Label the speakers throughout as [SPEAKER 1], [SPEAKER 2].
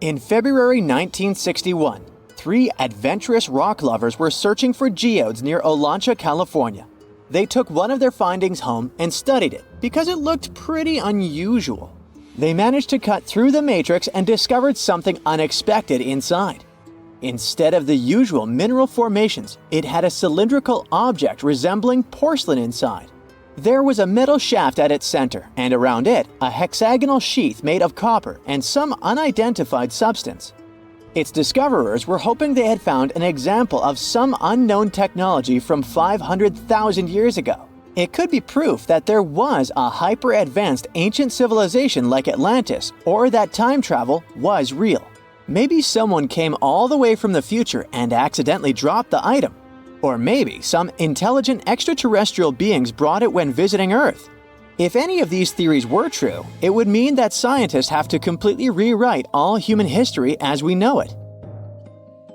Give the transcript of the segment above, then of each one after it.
[SPEAKER 1] In February 1961, three adventurous rock lovers were searching for geodes near Olancha, California. They took one of their findings home and studied it because it looked pretty unusual. They managed to cut through the matrix and discovered something unexpected inside. Instead of the usual mineral formations, it had a cylindrical object resembling porcelain inside. There was a metal shaft at its center, and around it, a hexagonal sheath made of copper and some unidentified substance. Its discoverers were hoping they had found an example of some unknown technology from 500,000 years ago. It could be proof that there was a hyper-advanced ancient civilization like Atlantis, or that time travel was real. Maybe someone came all the way from the future and accidentally dropped the item. Or maybe some intelligent extraterrestrial beings brought it when visiting Earth. If any of these theories were true, it would mean that scientists have to completely rewrite all human history as we know it.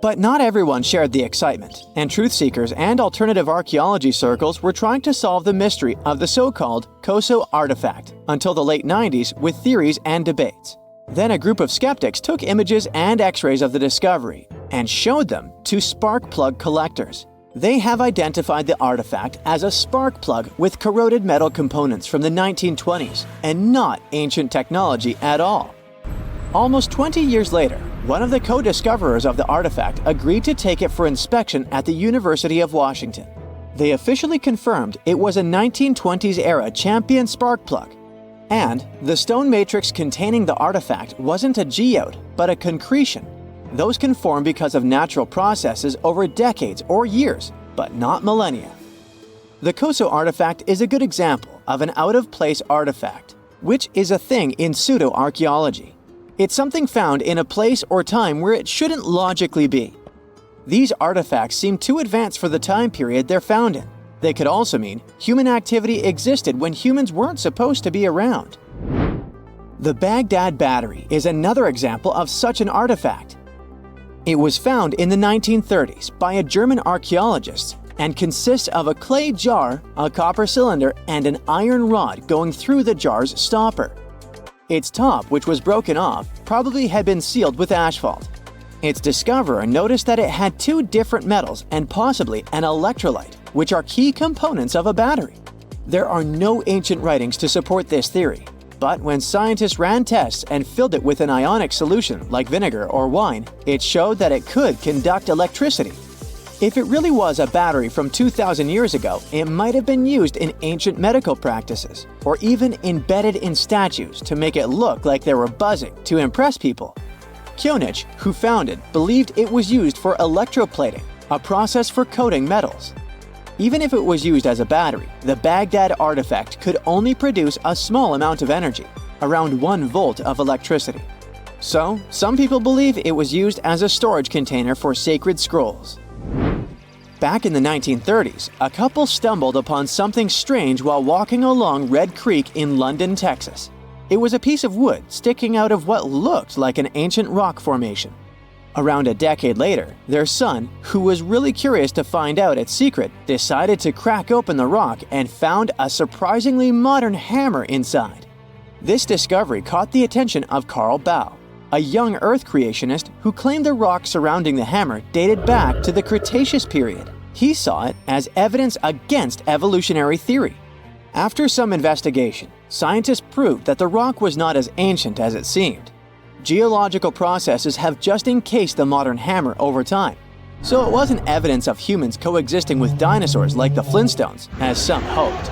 [SPEAKER 1] But not everyone shared the excitement, and truth seekers and alternative archaeology circles were trying to solve the mystery of the so-called Koso artifact until the late 90s with theories and debates. Then a group of skeptics took images and x-rays of the discovery and showed them to spark plug collectors. They have identified the artifact as a spark plug with corroded metal components from the 1920s and not ancient technology at all. Almost 20 years later, one of the co-discoverers of the artifact agreed to take it for inspection at the University of Washington. They officially confirmed it was a 1920s-era champion spark plug. And the stone matrix containing the artifact wasn't a geode, but a concretion. Those can form because of natural processes over decades or years, but not millennia. The Koso artifact is a good example of an out-of-place artifact, which is a thing in pseudo-archaeology. It's something found in a place or time where it shouldn't logically be. These artifacts seem too advanced for the time period they're found in. They could also mean human activity existed when humans weren't supposed to be around. The Baghdad Battery is another example of such an artifact. It was found in the 1930s by a German archaeologist and consists of a clay jar, a copper cylinder, and an iron rod going through the jar's stopper. Its top, which was broken off, probably had been sealed with asphalt. Its discoverer noticed that it had two different metals and possibly an electrolyte, which are key components of a battery. There are no ancient writings to support this theory, but when scientists ran tests and filled it with an ionic solution like vinegar or wine, it showed that it could conduct electricity. If it really was a battery from 2,000 years ago, it might have been used in ancient medical practices, or even embedded in statues to make it look like they were buzzing to impress people. Kionich, who found it, believed it was used for electroplating, a process for coating metals. Even if it was used as a battery, the Baghdad artifact could only produce a small amount of energy, around 1 volt of electricity. So, some people believe it was used as a storage container for sacred scrolls. Back in the 1930s, a couple stumbled upon something strange while walking along Red Creek in London, Texas. It was a piece of wood sticking out of what looked like an ancient rock formation. Around a decade later, their son, who was really curious to find out its secret, decided to crack open the rock and found a surprisingly modern hammer inside. This discovery caught the attention of Carl Bau, a young Earth creationist who claimed the rock surrounding the hammer dated back to the Cretaceous period. He saw it as evidence against evolutionary theory. After some investigation, scientists proved that the rock was not as ancient as it seemed. Geological processes have just encased the modern hammer over time, so it wasn't evidence of humans coexisting with dinosaurs like the Flintstones, as some hoped.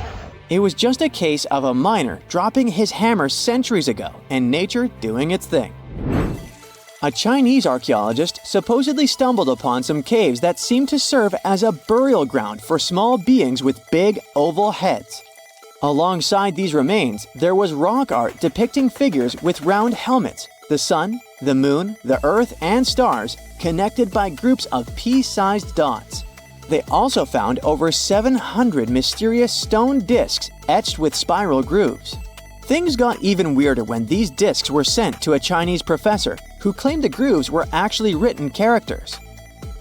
[SPEAKER 1] It was just a case of a miner dropping his hammer centuries ago and nature doing its thing. A Chinese archaeologist supposedly stumbled upon some caves that seemed to serve as a burial ground for small beings with big, oval heads. Alongside these remains, there was rock art depicting figures with round helmets, the sun, the moon, the earth, and stars connected by groups of pea-sized dots. They also found over 700 mysterious stone discs etched with spiral grooves. Things got even weirder when these discs were sent to a Chinese professor who claimed the grooves were actually written characters.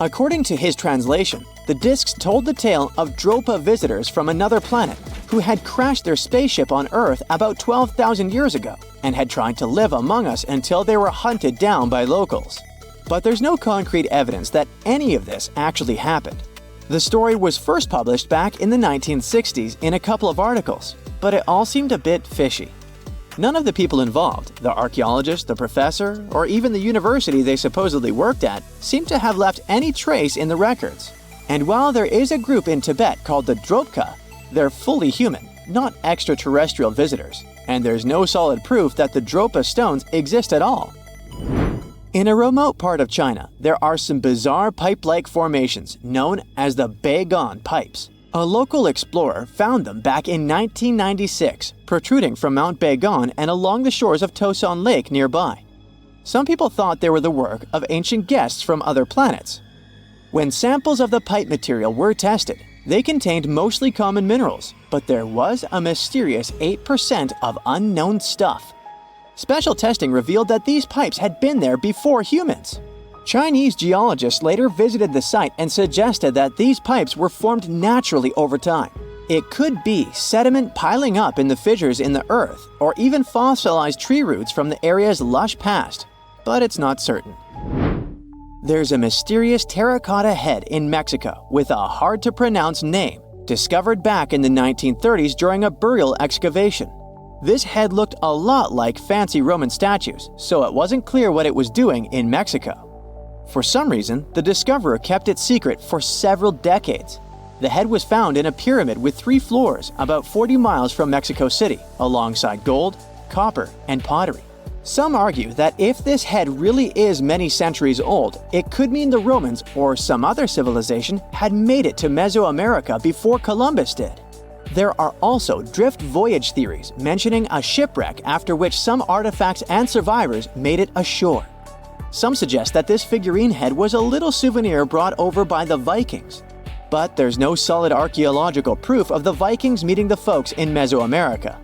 [SPEAKER 1] According to his translation, the discs told the tale of Dropa visitors from another planet who had crashed their spaceship on Earth about 12,000 years ago and had tried to live among us until they were hunted down by locals. But there's no concrete evidence that any of this actually happened. The story was first published back in the 1960s in a couple of articles, but it all seemed a bit fishy. None of the people involved, the archaeologist, the professor, or even the university they supposedly worked at, seemed to have left any trace in the records. And while there is a group in Tibet called the Dropa, they're fully human, not extraterrestrial visitors, and there's no solid proof that the Dropa stones exist at all. In a remote part of China, there are some bizarre pipe-like formations known as the Baghdad pipes. A local explorer found them back in 1996, protruding from Mount Baghdad and along the shores of Tosan Lake nearby. Some people thought they were the work of ancient guests from other planets. When samples of the pipe material were tested, they contained mostly common minerals, but there was a mysterious 8% of unknown stuff. Special testing revealed that these pipes had been there before humans. Chinese geologists later visited the site and suggested that these pipes were formed naturally over time. It could be sediment piling up in the fissures in the earth, or even fossilized tree roots from the area's lush past, but it's not certain. There's a mysterious terracotta head in Mexico with a hard-to-pronounce name, discovered back in the 1930s during a burial excavation. This head looked a lot like fancy Roman statues, so it wasn't clear what it was doing in Mexico. For some reason, the discoverer kept it secret for several decades. The head was found in a pyramid with 3 floors about 40 miles from Mexico City, alongside gold, copper, and pottery. Some argue that if this head really is many centuries old, it could mean the Romans or some other civilization had made it to Mesoamerica before Columbus did. There are also drift voyage theories mentioning a shipwreck after which some artifacts and survivors made it ashore. Some suggest that this figurine head was a little souvenir brought over by the Vikings. But there's no solid archaeological proof of the Vikings meeting the folks in Mesoamerica.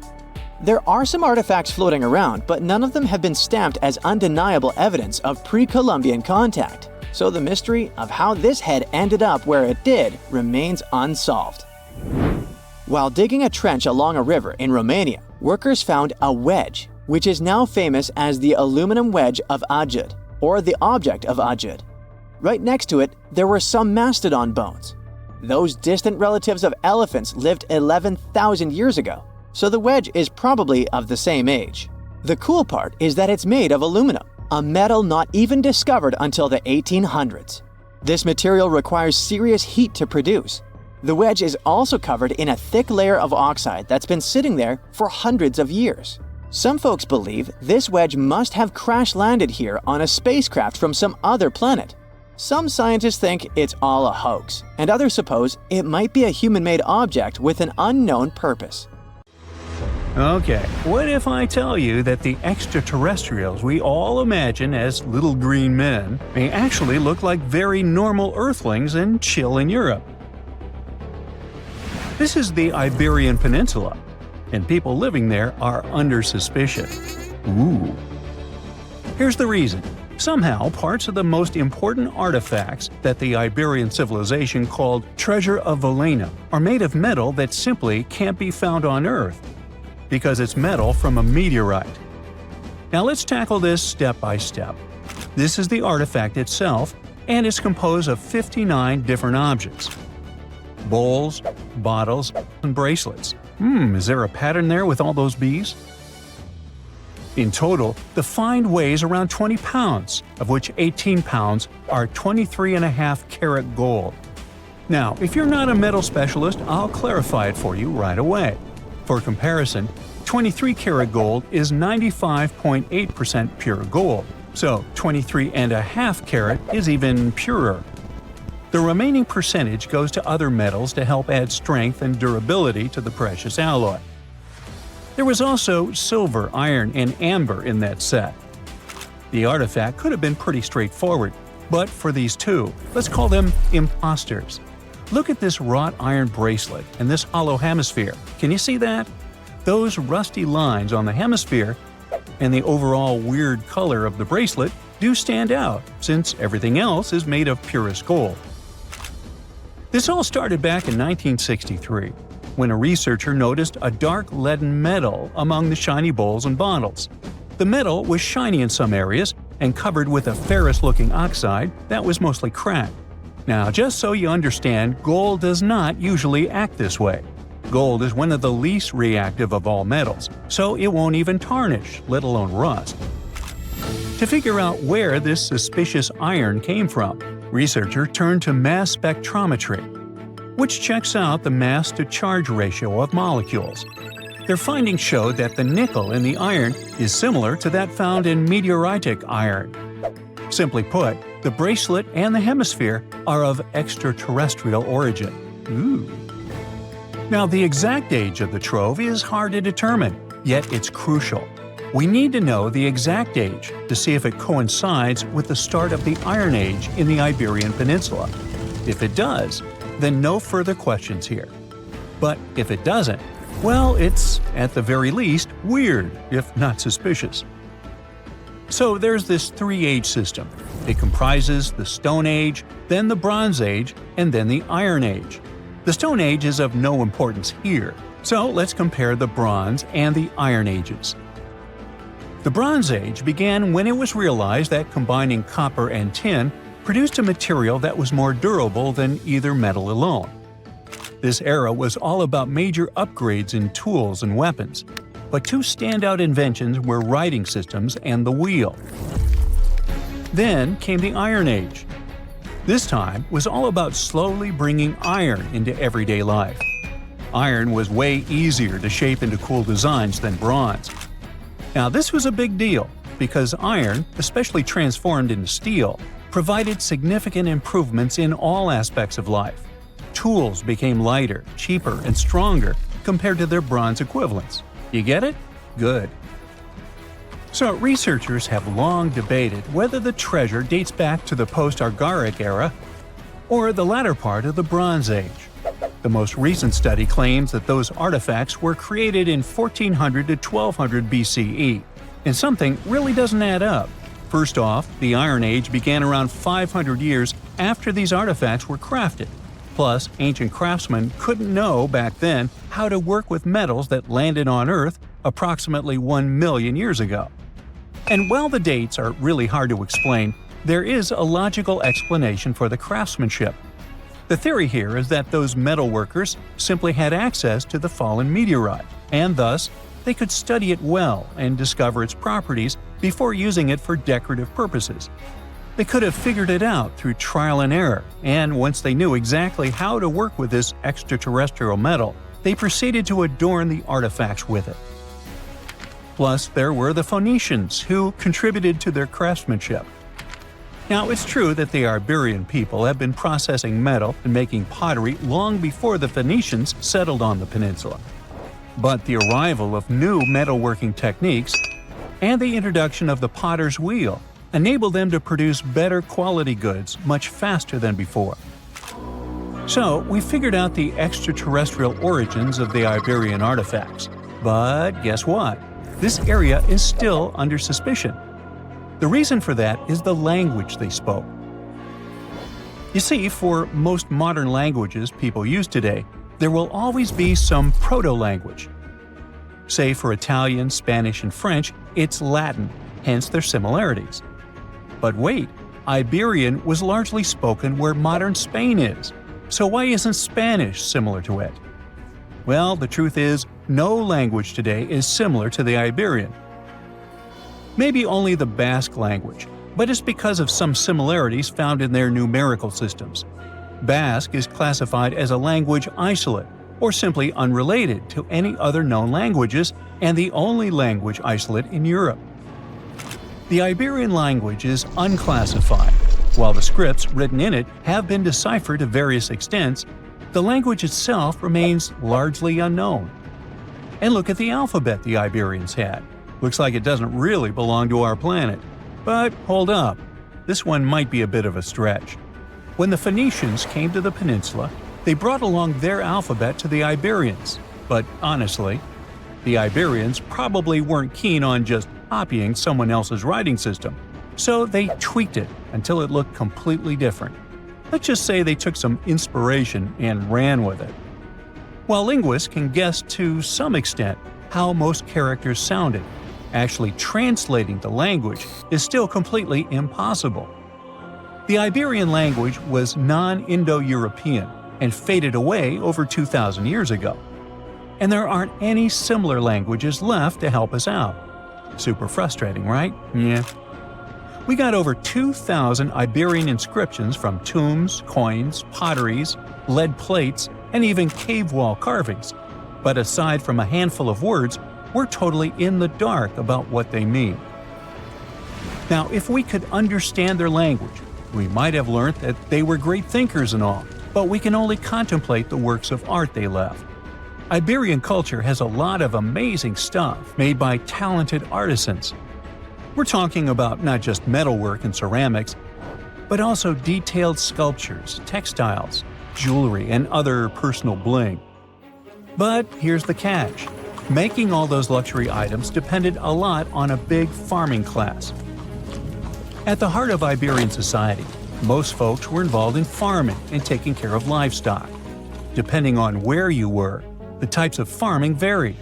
[SPEAKER 1] There are some artifacts floating around, but none of them have been stamped as undeniable evidence of pre-Columbian contact. So the mystery of how this head ended up where it did remains unsolved. While digging a trench along a river in Romania, workers found a wedge, which is now famous as the aluminum wedge of Ajud, or the object of Ajud. Right next to it, there were some mastodon bones. Those distant relatives of elephants lived 11,000 years ago, so the wedge is probably of the same age. The cool part is that it's made of aluminum, a metal not even discovered until the 1800s. This material requires serious heat to produce. The wedge is also covered in a thick layer of oxide that's been sitting there for hundreds of years. Some folks believe this wedge must have crash-landed here on a spacecraft from some other planet. Some scientists think it's all a hoax, and others suppose it might be a human-made object with an unknown purpose.
[SPEAKER 2] Okay, what if I tell you that the extraterrestrials we all imagine as little green men may actually look like very normal Earthlings and chill in Europe? This is the Iberian Peninsula, and people living there are under suspicion. Ooh. Here's the reason. Somehow, parts of the most important artifacts that the Iberian civilization called Treasure of Villena are made of metal that simply can't be found on Earth, because it's metal from a meteorite. Now let's tackle this step by step. This is the artifact itself, and it's composed of 59 different objects. Bowls, bottles, and bracelets. Is there a pattern there with all those bees? In total, the find weighs around 20 pounds, of which 18 pounds are 23.5 karat gold. Now, if you're not a metal specialist, I'll clarify it for you right away. For comparison, 23 karat gold is 95.8% pure gold, so 23.5 karat is even purer. The remaining percentage goes to other metals to help add strength and durability to the precious alloy. There was also silver, iron, and amber in that set. The artifact could have been pretty straightforward, but for these two, let's call them imposters. Look at this wrought iron bracelet and this hollow hemisphere. Can you see that? Those rusty lines on the hemisphere and the overall weird color of the bracelet do stand out, since everything else is made of purest gold. This all started back in 1963. when a researcher noticed a dark leaden metal among the shiny bowls and bottles. The metal was shiny in some areas and covered with a ferrous-looking oxide that was mostly cracked. Now, just so you understand, gold does not usually act this way. Gold is one of the least reactive of all metals, so it won't even tarnish, let alone rust. To figure out where this suspicious iron came from, researchers turned to mass spectrometry, which checks out the mass-to-charge ratio of molecules. Their findings showed that the nickel in the iron is similar to that found in meteoritic iron. Simply put, the bracelet and the hemisphere are of extraterrestrial origin. Ooh. Now, the exact age of the trove is hard to determine, yet it's crucial. We need to know the exact age to see if it coincides with the start of the Iron Age in the Iberian Peninsula. If it does, then no further questions here. But if it doesn't, well, it's, at the very least, weird, if not suspicious. So there's this three-age system. It comprises the Stone Age, then the Bronze Age, and then the Iron Age. The Stone Age is of no importance here, so let's compare the Bronze and the Iron Ages. The Bronze Age began when it was realized that combining copper and tin produced a material that was more durable than either metal alone. This era was all about major upgrades in tools and weapons, but two standout inventions were writing systems and the wheel. Then came the Iron Age. This time was all about slowly bringing iron into everyday life. Iron was way easier to shape into cool designs than bronze. Now, this was a big deal because iron, especially transformed into steel, provided significant improvements in all aspects of life. Tools became lighter, cheaper, and stronger compared to their bronze equivalents. You get it? Good. So, researchers have long debated whether the treasure dates back to the post-Archaeologic era or the latter part of the Bronze Age. The most recent study claims that those artifacts were created in 1400 to 1200 BCE, and something really doesn't add up. First off, the Iron Age began around 500 years after these artifacts were crafted. Plus, ancient craftsmen couldn't know back then how to work with metals that landed on Earth approximately 1 million years ago. And while the dates are really hard to explain, there is a logical explanation for the craftsmanship. The theory here is that those metal workers simply had access to the fallen meteorite, and thus, they could study it well and discover its properties before using it for decorative purposes. They could have figured it out through trial and error, and once they knew exactly how to work with this extraterrestrial metal, they proceeded to adorn the artifacts with it. Plus, there were the Phoenicians, who contributed to their craftsmanship. Now, it's true that the Iberian people have been processing metal and making pottery long before the Phoenicians settled on the peninsula. But the arrival of new metalworking techniques and the introduction of the potter's wheel enabled them to produce better quality goods much faster than before. So, we figured out the extraterrestrial origins of the Iberian artifacts. But guess what? This area is still under suspicion. The reason for that is the language they spoke. You see, for most modern languages people use today, there will always be some proto-language. Say for Italian, Spanish, and French, it's Latin, hence their similarities. But wait, Iberian was largely spoken where modern Spain is, so why isn't Spanish similar to it? Well, the truth is, no language today is similar to the Iberian. Maybe only the Basque language, but it's because of some similarities found in their numerical systems. Basque is classified as a language isolate, or simply unrelated to any other known languages, and the only language isolate in Europe. The Iberian language is unclassified. While the scripts written in it have been deciphered to various extents, the language itself remains largely unknown. And look at the alphabet the Iberians had. Looks like it doesn't really belong to our planet. But hold up, this one might be a bit of a stretch. When the Phoenicians came to the peninsula, they brought along their alphabet to the Iberians. But honestly, the Iberians probably weren't keen on just copying someone else's writing system, so they tweaked it until it looked completely different. Let's just say they took some inspiration and ran with it. While linguists can guess to some extent how most characters sounded, actually translating the language is still completely impossible. The Iberian language was non-Indo-European and faded away over 2,000 years ago. And there aren't any similar languages left to help us out. Super frustrating, right? Yeah. We got over 2,000 Iberian inscriptions from tombs, coins, potteries, lead plates, and even cave wall carvings. But aside from a handful of words, we're totally in the dark about what they mean. Now, if we could understand their language, we might have learned that they were great thinkers and all, but we can only contemplate the works of art they left. Iberian culture has a lot of amazing stuff made by talented artisans. We're talking about not just metalwork and ceramics, but also detailed sculptures, textiles, jewelry, and other personal bling. But here's the catch. Making all those luxury items depended a lot on a big farming class. At the heart of Iberian society, most folks were involved in farming and taking care of livestock. Depending on where you were, the types of farming varied.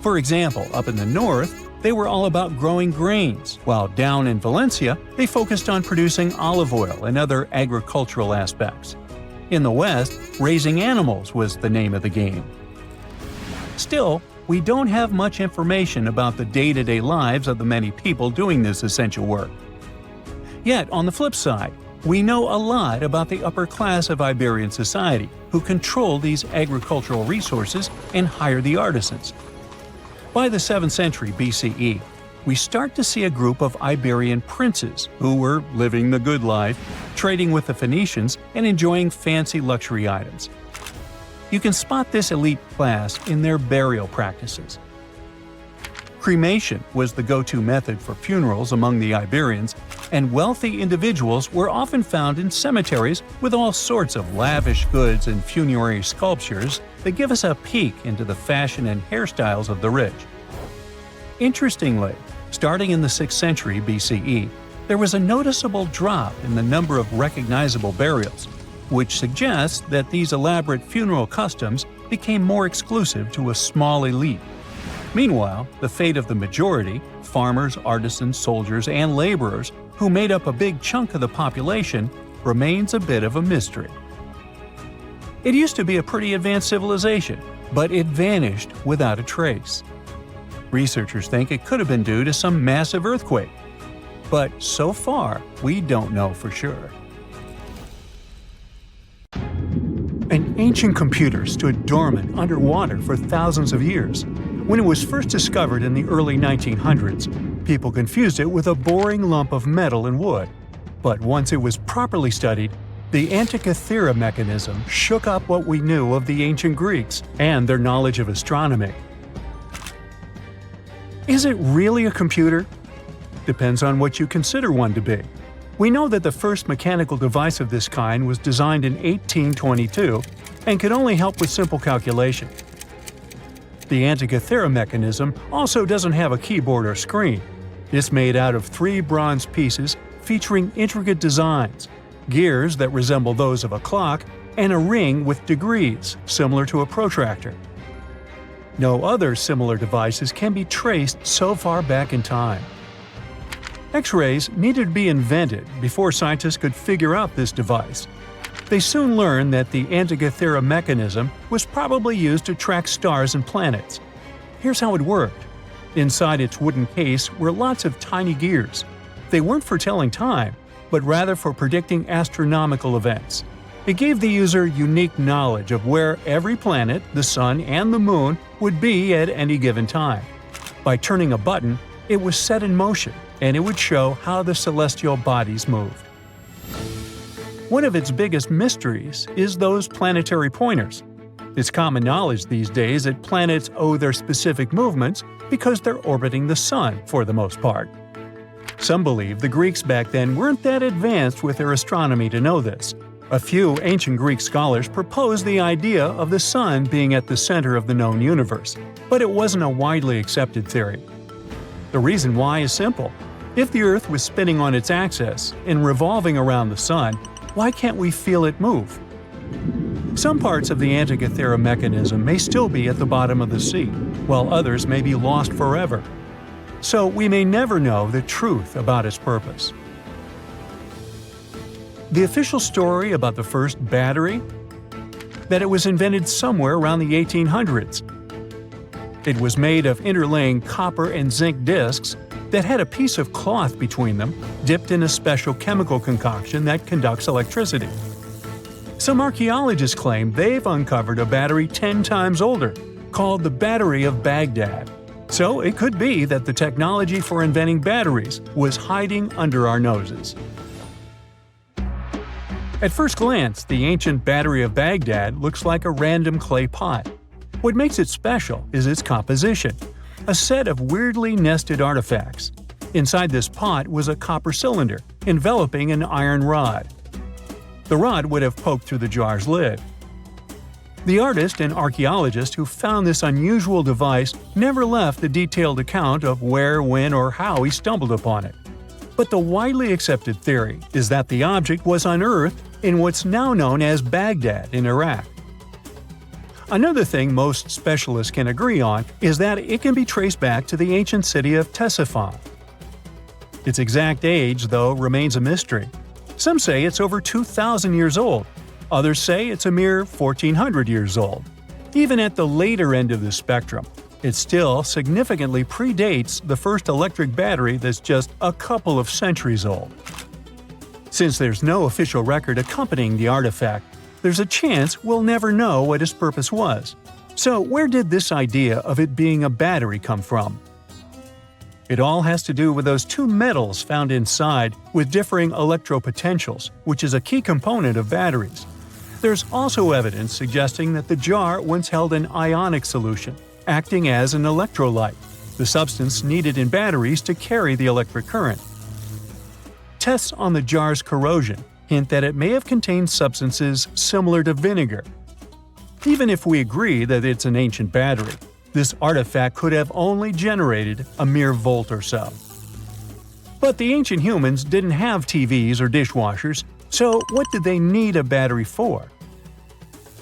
[SPEAKER 2] For example, up in the north, they were all about growing grains, while down in Valencia, they focused on producing olive oil and other agricultural aspects. In the west, raising animals was the name of the game. Still, we don't have much information about the day-to-day lives of the many people doing this essential work. Yet, on the flip side, we know a lot about the upper class of Iberian society, who control these agricultural resources and hire the artisans. By the 7th century BCE, we start to see a group of Iberian princes who were living the good life, trading with the Phoenicians, and enjoying fancy luxury items. You can spot this elite class in their burial practices. Cremation was the go-to method for funerals among the Iberians, and wealthy individuals were often found in cemeteries with all sorts of lavish goods and funerary sculptures that give us a peek into the fashion and hairstyles of the rich. Interestingly, starting in the 6th century BCE, there was a noticeable drop in the number of recognizable burials, which suggests that these elaborate funeral customs became more exclusive to a small elite. Meanwhile, the fate of the majority, farmers, artisans, soldiers, and laborers, who made up a big chunk of the population, remains a bit of a mystery. It used to be a pretty advanced civilization, but it vanished without a trace. Researchers think it could have been due to some massive earthquake, but so far, we don't know for sure. An ancient computer stood dormant underwater for thousands of years. When it was first discovered in the early 1900s, people confused it with a boring lump of metal and wood. But once it was properly studied, the Antikythera mechanism shook up what we knew of the ancient Greeks and their knowledge of astronomy. Is it really a computer? Depends on what you consider one to be. We know that the first mechanical device of this kind was designed in 1822 and could only help with simple calculation. The Antikythera mechanism also doesn't have a keyboard or screen. It's made out of 3 bronze pieces featuring intricate designs, gears that resemble those of a clock, and a ring with degrees, similar to a protractor. No other similar devices can be traced so far back in time. X-rays needed to be invented before scientists could figure out this device. They soon learned that the Antikythera mechanism was probably used to track stars and planets. Here's how it worked. Inside its wooden case were lots of tiny gears. They weren't for telling time, but rather for predicting astronomical events. It gave the user unique knowledge of where every planet, the sun, and the moon would be at any given time. By turning a button, it was set in motion, and it would show how the celestial bodies moved. One of its biggest mysteries is those planetary pointers. It's common knowledge these days that planets owe their specific movements because they're orbiting the sun for the most part. Some believe the Greeks back then weren't that advanced with their astronomy to know this. A few ancient Greek scholars proposed the idea of the sun being at the center of the known universe, but it wasn't a widely accepted theory. The reason why is simple. If the Earth was spinning on its axis and revolving around the sun, why can't we feel it move? Some parts of the Antikythera mechanism may still be at the bottom of the sea, while others may be lost forever. So we may never know the truth about its purpose. The official story about the first battery? That it was invented somewhere around the 1800s. It was made of interlaying copper and zinc discs that had a piece of cloth between them, dipped in a special chemical concoction that conducts electricity. Some archaeologists claim they've uncovered a battery 10 times older, called the Battery of Baghdad. So it could be that the technology for inventing batteries was hiding under our noses. At first glance, the ancient Battery of Baghdad looks like a random clay pot. What makes it special is its composition, a set of weirdly nested artifacts. Inside this pot was a copper cylinder, enveloping an iron rod. The rod would have poked through the jar's lid. The artist and archaeologist who found this unusual device never left a detailed account of where, when, or how he stumbled upon it. But the widely accepted theory is that the object was unearthed in what's now known as Baghdad in Iraq. Another thing most specialists can agree on is that it can be traced back to the ancient city of Ctesiphon. Its exact age, though, remains a mystery. Some say it's over 2,000 years old. Others say it's a mere 1,400 years old. Even at the later end of the spectrum, it still significantly predates the first electric battery that's just a couple of centuries old. Since there's no official record accompanying the artifact, there's a chance we'll never know what its purpose was. So where did this idea of it being a battery come from? It all has to do with those two metals found inside with differing electropotentials, which is a key component of batteries. There's also evidence suggesting that the jar once held an ionic solution, acting as an electrolyte, the substance needed in batteries to carry the electric current. Tests on the jar's corrosion hint that it may have contained substances similar to vinegar. Even if we agree that it's an ancient battery, this artifact could have only generated a mere volt or so. But the ancient humans didn't have TVs or dishwashers, so what did they need a battery for?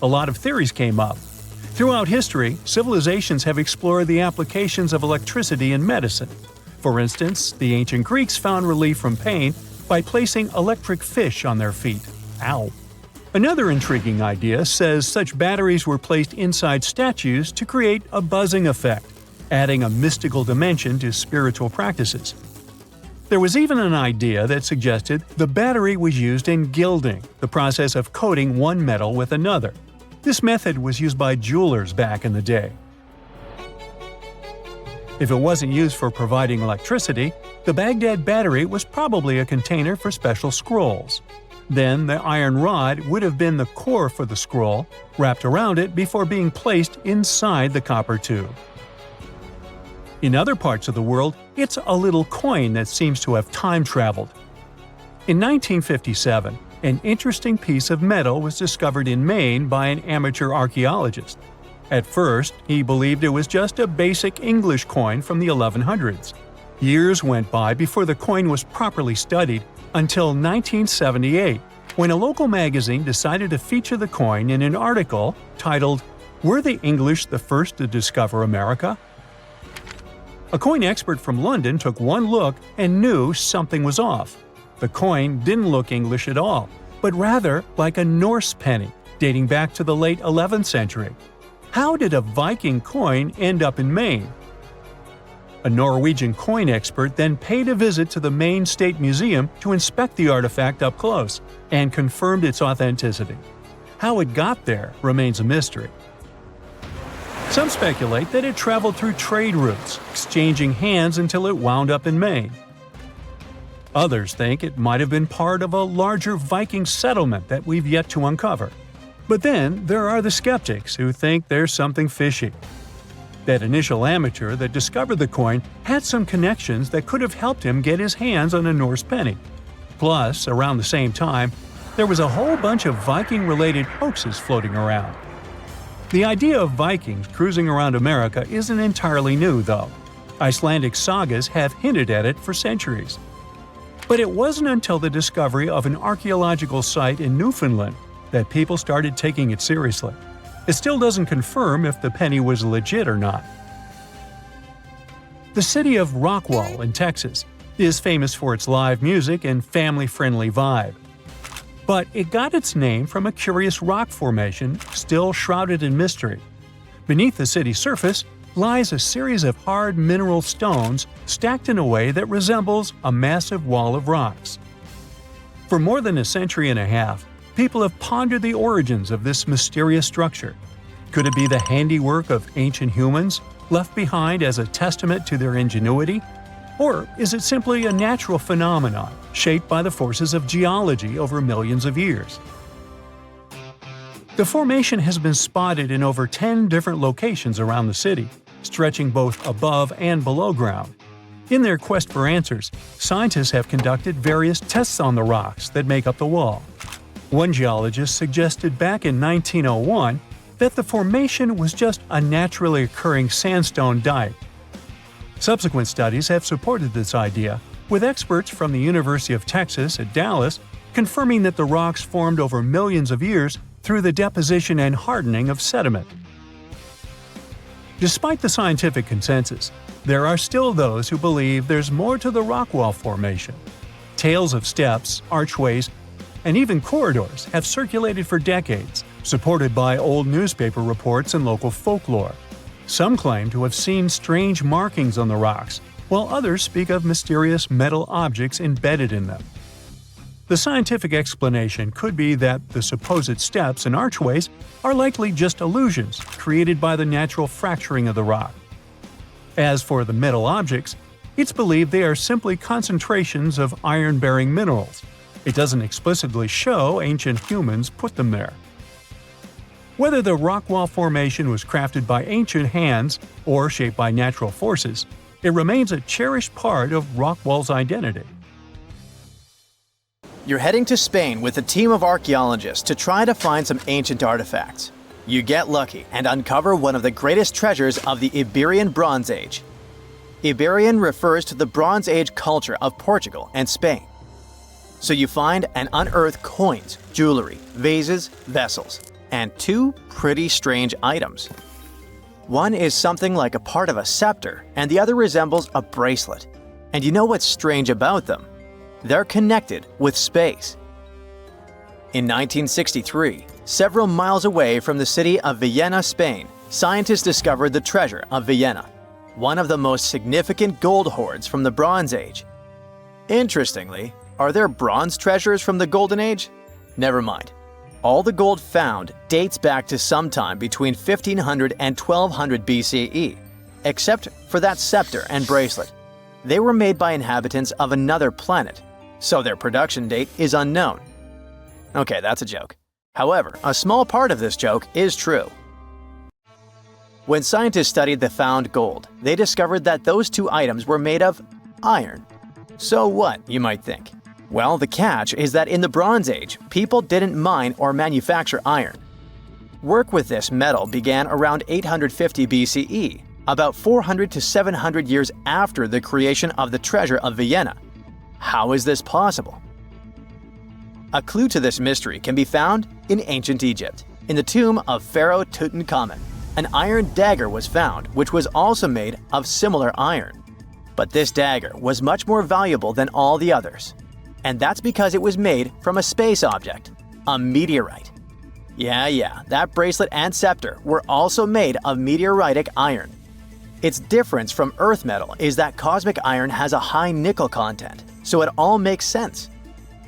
[SPEAKER 2] A lot of theories came up. Throughout history, civilizations have explored the applications of electricity in medicine. For instance, the ancient Greeks found relief from pain by placing electric fish on their feet. Ow! Another intriguing idea says such batteries were placed inside statues to create a buzzing effect, adding a mystical dimension to spiritual practices. There was even an idea that suggested the battery was used in gilding, the process of coating one metal with another. This method was used by jewelers back in the day. If it wasn't used for providing electricity, the Baghdad battery was probably a container for special scrolls. Then the iron rod would have been the core for the scroll, wrapped around it before being placed inside the copper tube. In other parts of the world, it's a little coin that seems to have time-traveled. In 1957, an interesting piece of metal was discovered in Maine by an amateur archaeologist. At first, he believed it was just a basic English coin from the 1100s. Years went by before the coin was properly studied, until 1978, when a local magazine decided to feature the coin in an article titled, "Were the English the First to Discover America?" A coin expert from London took one look and knew something was off. The coin didn't look English at all, but rather like a Norse penny, dating back to the late 11th century. How did a Viking coin end up in Maine? A Norwegian coin expert then paid a visit to the Maine State Museum to inspect the artifact up close, and confirmed its authenticity. How it got there remains a mystery. Some speculate that it traveled through trade routes, exchanging hands until it wound up in Maine. Others think it might have been part of a larger Viking settlement that we've yet to uncover. But then there are the skeptics who think there's something fishy. That initial amateur that discovered the coin had some connections that could have helped him get his hands on a Norse penny. Plus, around the same time, there was a whole bunch of Viking-related hoaxes floating around. The idea of Vikings cruising around America isn't entirely new, though. Icelandic sagas have hinted at it for centuries. But it wasn't until the discovery of an archaeological site in Newfoundland that people started taking it seriously. It still doesn't confirm if the penny was legit or not. The city of Rockwall in Texas is famous for its live music and family-friendly vibe. But it got its name from a curious rock formation still shrouded in mystery. Beneath the city's surface lies a series of hard mineral stones stacked in a way that resembles a massive wall of rocks. For more than a century and a half, people have pondered the origins of this mysterious structure. Could it be the handiwork of ancient humans, left behind as a testament to their ingenuity? Or is it simply a natural phenomenon shaped by the forces of geology over millions of years? The formation has been spotted in over 10 different locations around the city, stretching both above and below ground. In their quest for answers, scientists have conducted various tests on the rocks that make up the wall. One geologist suggested back in 1901 that the formation was just a naturally occurring sandstone dike. Subsequent studies have supported this idea, with experts from the University of Texas at Dallas confirming that the rocks formed over millions of years through the deposition and hardening of sediment. Despite the scientific consensus, there are still those who believe there's more to the Rockwall formation. Tales of steps, archways, and even corridors have circulated for decades, supported by old newspaper reports and local folklore. Some claim to have seen strange markings on the rocks, while others speak of mysterious metal objects embedded in them. The scientific explanation could be that the supposed steps and archways are likely just illusions created by the natural fracturing of the rock. As for the metal objects, it's believed they are simply concentrations of iron-bearing minerals. It doesn't explicitly show ancient humans put them there. Whether the Rockwall formation was crafted by ancient hands or shaped by natural forces, it remains a cherished part of Rockwall's identity.
[SPEAKER 1] You're heading to Spain with a team of archaeologists to try to find some ancient artifacts. You get lucky and uncover one of the greatest treasures of the Iberian Bronze Age. Iberian refers to the Bronze Age culture of Portugal and Spain. So you find and unearth coins, jewelry, vases, vessels, and two pretty strange items. One is something like a part of a scepter, and the other resembles a bracelet. And you know what's strange about them? They're connected with space. In 1963, several miles away from the city of Villena, Spain, scientists discovered the treasure of Villena, one of the most significant gold hoards from the Bronze Age. Interestingly, are there bronze treasures from the Golden Age? Never mind. All the gold found dates back to sometime between 1500 and 1200 BCE, except for that scepter and bracelet. They were made by inhabitants of another planet, so their production date is unknown. Okay, that's a joke. However, a small part of this joke is true. When scientists studied the found gold, they discovered that those two items were made of iron. So what, you might think? Well, the catch is that in the Bronze Age, people didn't mine or manufacture iron. Work with this metal began around 850 BCE, about 400 to 700 years after the creation of the treasure of Villena. How is this possible? A clue to this mystery can be found in ancient Egypt. In the tomb of Pharaoh Tutankhamun, an iron dagger was found, which was also made of similar iron. But this dagger was much more valuable than all the others. And that's because it was made from a space object, a meteorite. Yeah, that bracelet and scepter were also made of meteoritic iron. Its difference from Earth metal is that cosmic iron has a high nickel content, so it all makes sense.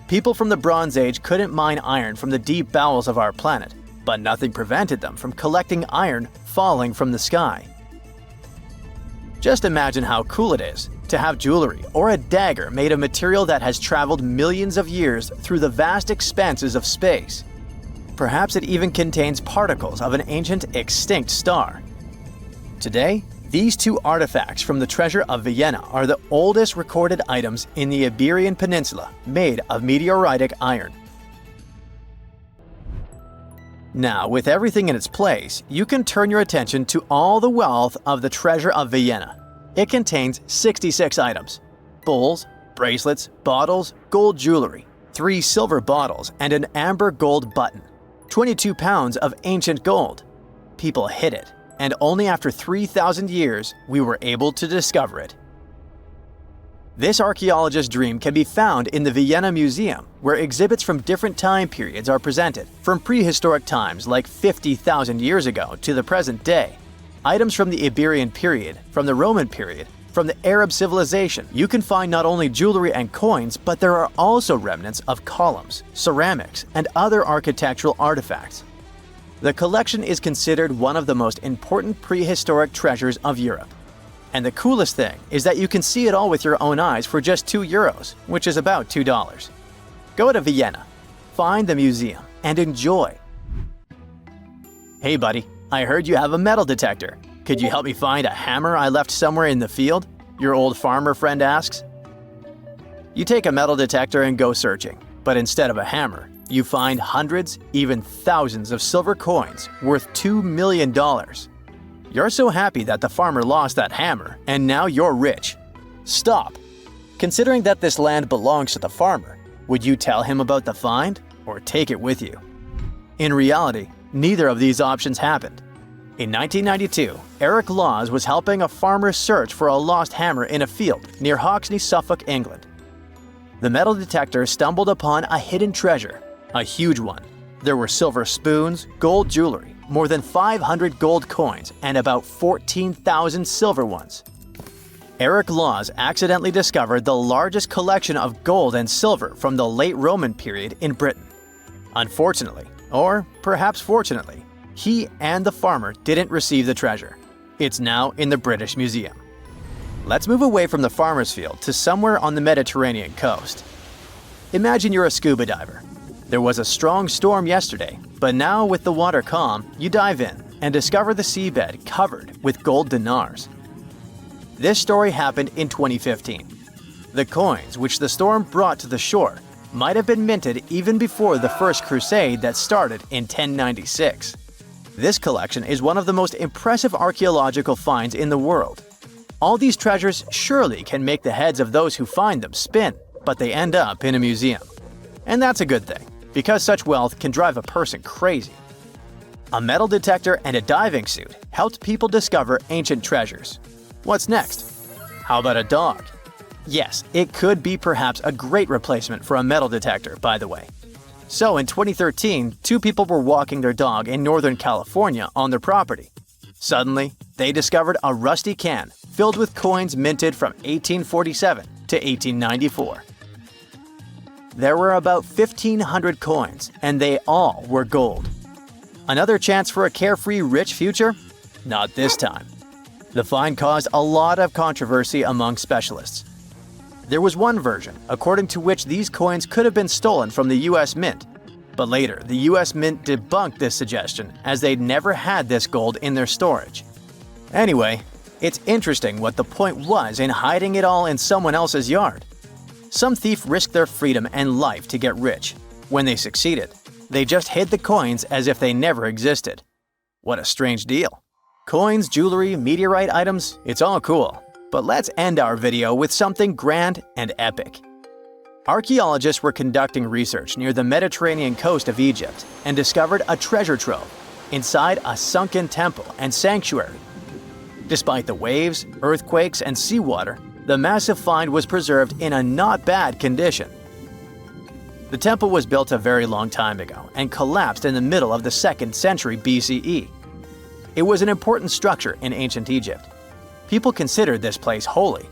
[SPEAKER 1] People from the Bronze Age couldn't mine iron from the deep bowels of our planet, but nothing prevented them from collecting iron falling from the sky. Just imagine how cool it is to have jewelry or a dagger made of material that has traveled millions of years through the vast expanses of space. Perhaps it even contains particles of an ancient extinct star. Today, these two artifacts from the treasure of Villena are the oldest recorded items in the Iberian Peninsula made of meteoritic iron. Now, with everything in its place, you can turn your attention to all the wealth of the treasure of Villena. It contains 66 items: bowls, bracelets, bottles, gold jewelry, 3 silver bottles, and an amber gold button. 22 pounds of ancient gold. People hid it, and only after 3,000 years we were able to discover it. This archaeologist's dream can be found in the Villena Museum, where exhibits from different time periods are presented, from prehistoric times like 50,000 years ago to the present day. Items from the Iberian period, from the Roman period, from the Arab civilization. You can find not only jewelry and coins, but there are also remnants of columns, ceramics, and other architectural artifacts. The collection is considered one of the most important prehistoric treasures of Europe. And the coolest thing is that you can see it all with your own eyes for just €2, which is about $2. Go to Vienna, find the museum, and enjoy. Hey buddy, I heard you have a metal detector. Could you help me find a hammer I left somewhere in the field? Your old farmer friend asks. You take a metal detector and go searching, but instead of a hammer, you find hundreds, even thousands of silver coins worth $2 million. You're so happy that the farmer lost that hammer, and now you're rich. Stop! Considering that this land belongs to the farmer, would you tell him about the find or take it with you? In reality, neither of these options happened. In 1992, Eric Laws was helping a farmer search for a lost hammer in a field near Hoxne, Suffolk, England. The metal detector stumbled upon a hidden treasure, a huge one. There were silver spoons, gold jewelry, more than 500 gold coins, and about 14,000 silver ones. Eric Laws accidentally discovered the largest collection of gold and silver from the late Roman period in Britain. Unfortunately, or perhaps fortunately, he and the farmer didn't receive the treasure. It's now in the British Museum. Let's move away from the farmer's field to somewhere on the Mediterranean coast. Imagine you're a scuba diver. There was a strong storm yesterday, but now with the water calm, you dive in and discover the seabed covered with gold dinars. This story happened in 2015. The coins which the storm brought to the shore might have been minted even before the First Crusade that started in 1096. This collection is one of the most impressive archaeological finds in the world. All these treasures surely can make the heads of those who find them spin, but they end up in a museum. And that's a good thing, because such wealth can drive a person crazy. A metal detector and a diving suit helped people discover ancient treasures. What's next? How about a dog? Yes, it could be perhaps a great replacement for a metal detector, by the way. So in 2013, two people were walking their dog in Northern California on their property. Suddenly, they discovered a rusty can filled with coins minted from 1847 to 1894. There were about 1,500 coins, and they all were gold. Another chance for a carefree, rich future? Not this time. The find caused a lot of controversy among specialists. There was one version, according to which these coins could have been stolen from the US Mint. But later, the US Mint debunked this suggestion, as they'd never had this gold in their storage. Anyway, it's interesting what the point was in hiding it all in someone else's yard. Some thief risked their freedom and life to get rich. When they succeeded, they just hid the coins as if they never existed. What a strange deal. Coins, jewelry, meteorite items, it's all cool. But let's end our video with something grand and epic. Archaeologists were conducting research near the Mediterranean coast of Egypt and discovered a treasure trove inside a sunken temple and sanctuary. Despite the waves, earthquakes, and seawater, the massive find was preserved in a not bad condition. The temple was built a very long time ago and collapsed in the middle of the 2nd century BCE. It was an important structure in ancient Egypt. People considered this place holy.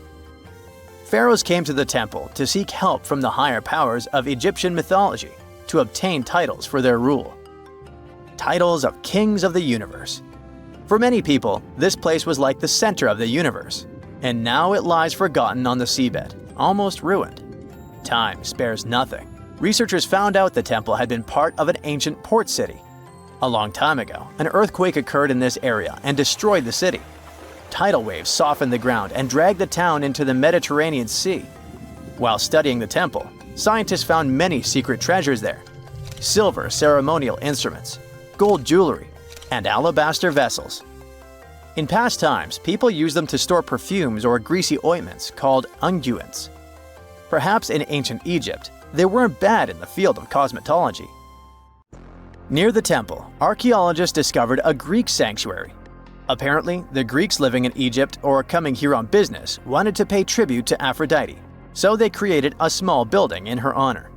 [SPEAKER 1] Pharaohs came to the temple to seek help from the higher powers of Egyptian mythology to obtain titles for their rule. Titles of kings of the universe. For many people, this place was like the center of the universe, and now it lies forgotten on the seabed, almost ruined. Time spares nothing. Researchers found out the temple had been part of an ancient port city. A long time ago, an earthquake occurred in this area and destroyed the city. Tidal waves softened the ground and dragged the town into the Mediterranean Sea. While studying the temple, scientists found many secret treasures there: silver ceremonial instruments, gold jewelry, and alabaster vessels. In past times, people used them to store perfumes or greasy ointments called unguents. Perhaps in ancient Egypt, they weren't bad in the field of cosmetology. Near the temple, archaeologists discovered a Greek sanctuary. Apparently, the Greeks living in Egypt or coming here on business wanted to pay tribute to Aphrodite, so they created a small building in her honor.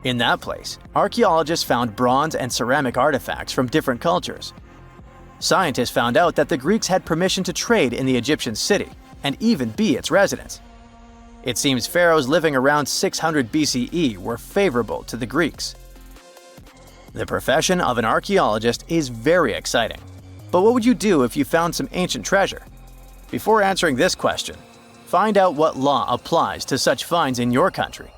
[SPEAKER 1] In that place, archaeologists found bronze and ceramic artifacts from different cultures. Scientists found out that the Greeks had permission to trade in the Egyptian city and even be its residents. It seems pharaohs living around 600 BCE were favorable to the Greeks. The profession of an archaeologist is very exciting. But what would you do if you found some ancient treasure? Before answering this question, find out what law applies to such finds in your country.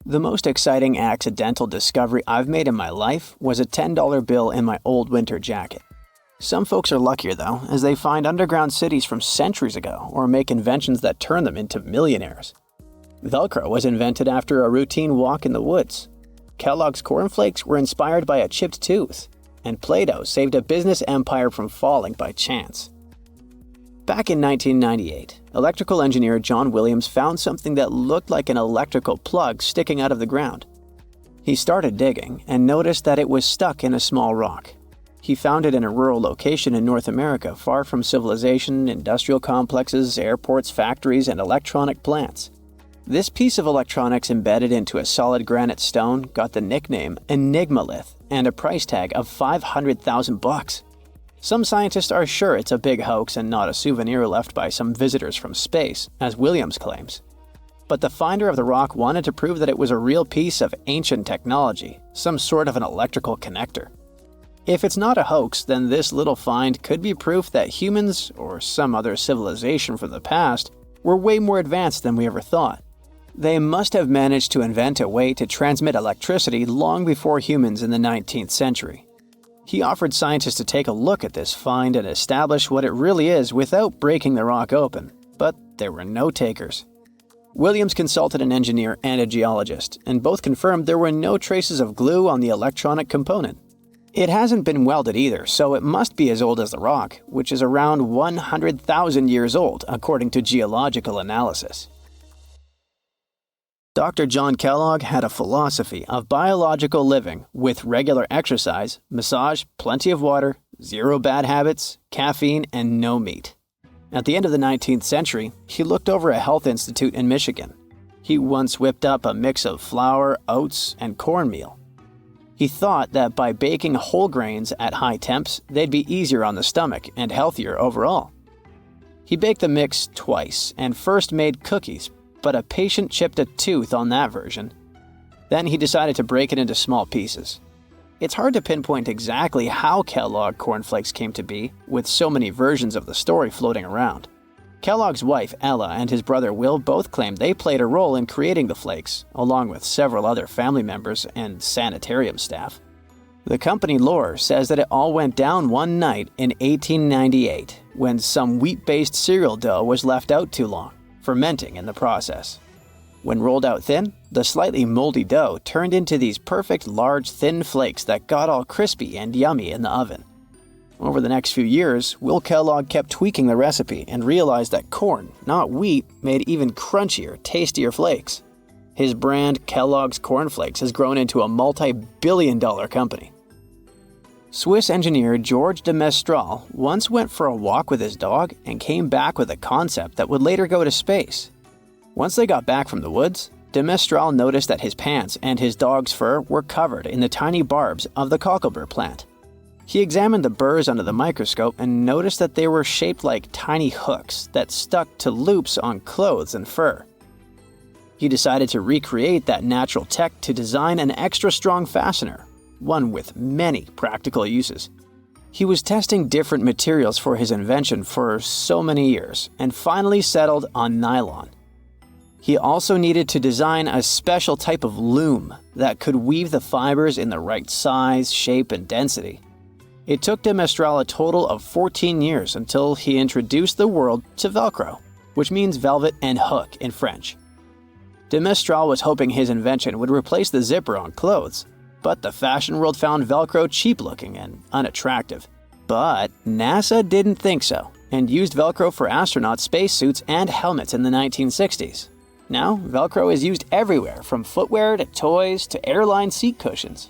[SPEAKER 1] The most exciting accidental discovery I've made in my life was a $10 bill in my old winter jacket. Some folks are luckier though, as they find underground cities from centuries ago or make inventions that turn them into millionaires. Velcro was invented after a routine walk in the woods. Kellogg's cornflakes were inspired by a chipped tooth, and Play-Doh saved a business empire from falling by chance. Back in 1998, electrical engineer John Williams found something that looked like an electrical plug sticking out of the ground. He started digging and noticed that it was stuck in a small rock. He found it in a rural location in North America, far from civilization, industrial complexes, airports, factories, and electronic plants. This piece of electronics embedded into a solid granite stone got the nickname enigmalith and a price tag of $500,000. Some scientists are sure it's a big hoax and not a souvenir left by some visitors from space, as Williams claims. But the finder of the rock wanted to prove that it was a real piece of ancient technology, some sort of an electrical connector. If it's not a hoax, then this little find could be proof that humans, or some other civilization from the past, were way more advanced than we ever thought. They must have managed to invent a way to transmit electricity long before humans in the 19th century. He offered scientists to take a look at this find and establish what it really is without breaking the rock open, but there were no takers. Williams consulted an engineer and a geologist, and both confirmed there were no traces of glue on the electronic component. It hasn't been welded either, so it must be as old as the rock, which is around 100,000 years old, according to geological analysis. Dr. John Kellogg had a philosophy of biological living with regular exercise, massage, plenty of water, zero bad habits, caffeine, and no meat. At the end of the 19th century, he looked over a health institute in Michigan. He once whipped up a mix of flour, oats, and cornmeal. He thought that by baking whole grains at high temps, they'd be easier on the stomach and healthier overall. He baked the mix twice and first made cookies, but a patient chipped a tooth on that version. Then he decided to break it into small pieces. It's hard to pinpoint exactly how Kellogg cornflakes came to be, with so many versions of the story floating around. Kellogg's wife, Ella, and his brother Will both claim they played a role in creating the flakes, along with several other family members and sanitarium staff. The company lore says that it all went down one night in 1898, when some wheat-based cereal dough was left out too long, fermenting in the process. When rolled out thin, the slightly moldy dough turned into these perfect large thin flakes that got all crispy and yummy in the oven. Over the next few years, Will Kellogg kept tweaking the recipe and realized that corn, not wheat, made even crunchier, tastier flakes. His brand, Kellogg's Corn Flakes, has grown into a multi-billion-dollar company. Swiss engineer George de Mestral once went for a walk with his dog and came back with a concept that would later go to space. Once they got back from the woods, de Mestral noticed that his pants and his dog's fur were covered in the tiny barbs of the cocklebur plant. He examined the burrs under the microscope and noticed that they were shaped like tiny hooks that stuck to loops on clothes and fur. He decided to recreate that natural tech to design an extra strong fastener, one with many practical uses. He was testing different materials for his invention for so many years and finally settled on nylon. He also needed to design a special type of loom that could weave the fibers in the right size, shape, and density. It took de Mestral a total of 14 years until he introduced the world to Velcro, which means velvet and hook in French. De Mestral was hoping his invention would replace the zipper on clothes, but the fashion world found Velcro cheap-looking and unattractive. But NASA didn't think so, and used Velcro for astronaut spacesuits and helmets in the 1960s. Now, Velcro is used everywhere, from footwear to toys to airline seat cushions.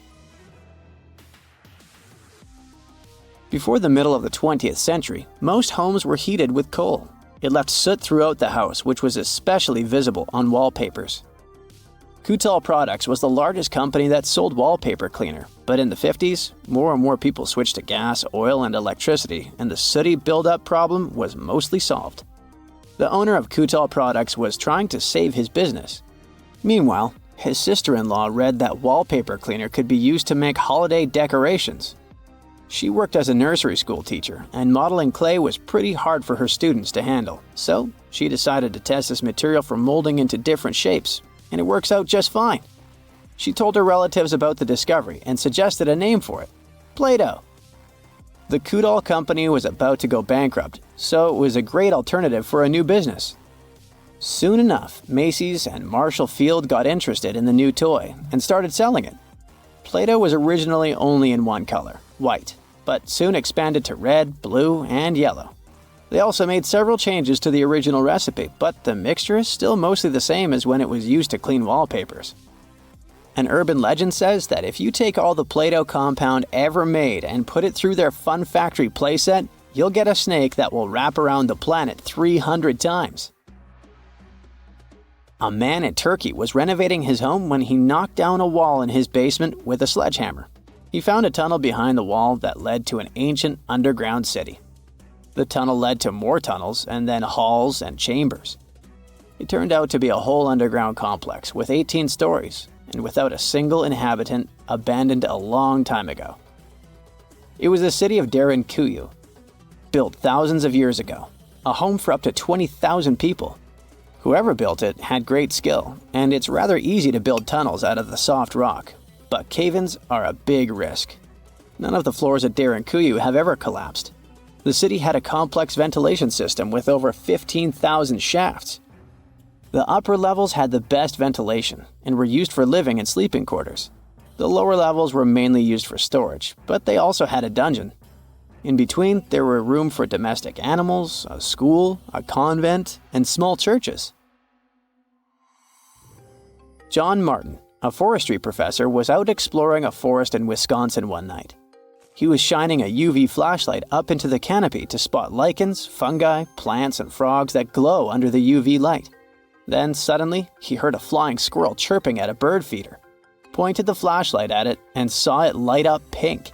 [SPEAKER 1] Before the middle of the 20th century, most homes were heated with coal. It left soot throughout the house, which was especially visible on wallpapers. Kutal Products was the largest company that sold wallpaper cleaner, but in the 50s, more and more people switched to gas, oil, and electricity, and the sooty buildup problem was mostly solved. The owner of Kutal Products was trying to save his business. Meanwhile, his sister-in-law read that wallpaper cleaner could be used to make holiday decorations. She worked as a nursery school teacher, and modeling clay was pretty hard for her students to handle, so she decided to test this material for molding into different shapes, and it works out just fine. She told her relatives about the discovery and suggested a name for it: Play-Doh. The Kutal company was about to go bankrupt, so it was a great alternative for a new business. Soon enough, Macy's and Marshall Field got interested in the new toy and started selling it. Play-Doh was originally only in one color, white, but soon expanded to red, blue, and yellow. They also made several changes to the original recipe, but the mixture is still mostly the same as when it was used to clean wallpapers. An urban legend says that if you take all the Play-Doh compound ever made and put it through their Fun Factory playset, you'll get a snake that will wrap around the planet 300 times. A man in Turkey was renovating his home when he knocked down a wall in his basement with a sledgehammer. He found a tunnel behind the wall that led to an ancient underground city. The tunnel led to more tunnels and then halls and chambers. It turned out to be a whole underground complex with 18 stories and without a single inhabitant, abandoned a long time ago. It was the city of Derinkuyu, built thousands of years ago, a home for up to 20,000 people. Whoever built it had great skill, and it's rather easy to build tunnels out of the soft rock, but cave-ins are a big risk. None of the floors at Derinkuyu have ever collapsed. The city had a complex ventilation system with over 15,000 shafts. The upper levels had the best ventilation and were used for living and sleeping quarters. The lower levels were mainly used for storage, but they also had a dungeon. In between, there were room for domestic animals, a school, a convent, and small churches. John Martin, a forestry professor, was out exploring a forest in Wisconsin one night. He was shining a UV flashlight up into the canopy to spot lichens, fungi, plants, and frogs that glow under the UV light. Then suddenly, he heard a flying squirrel chirping at a bird feeder, pointed the flashlight at it, and saw it light up pink.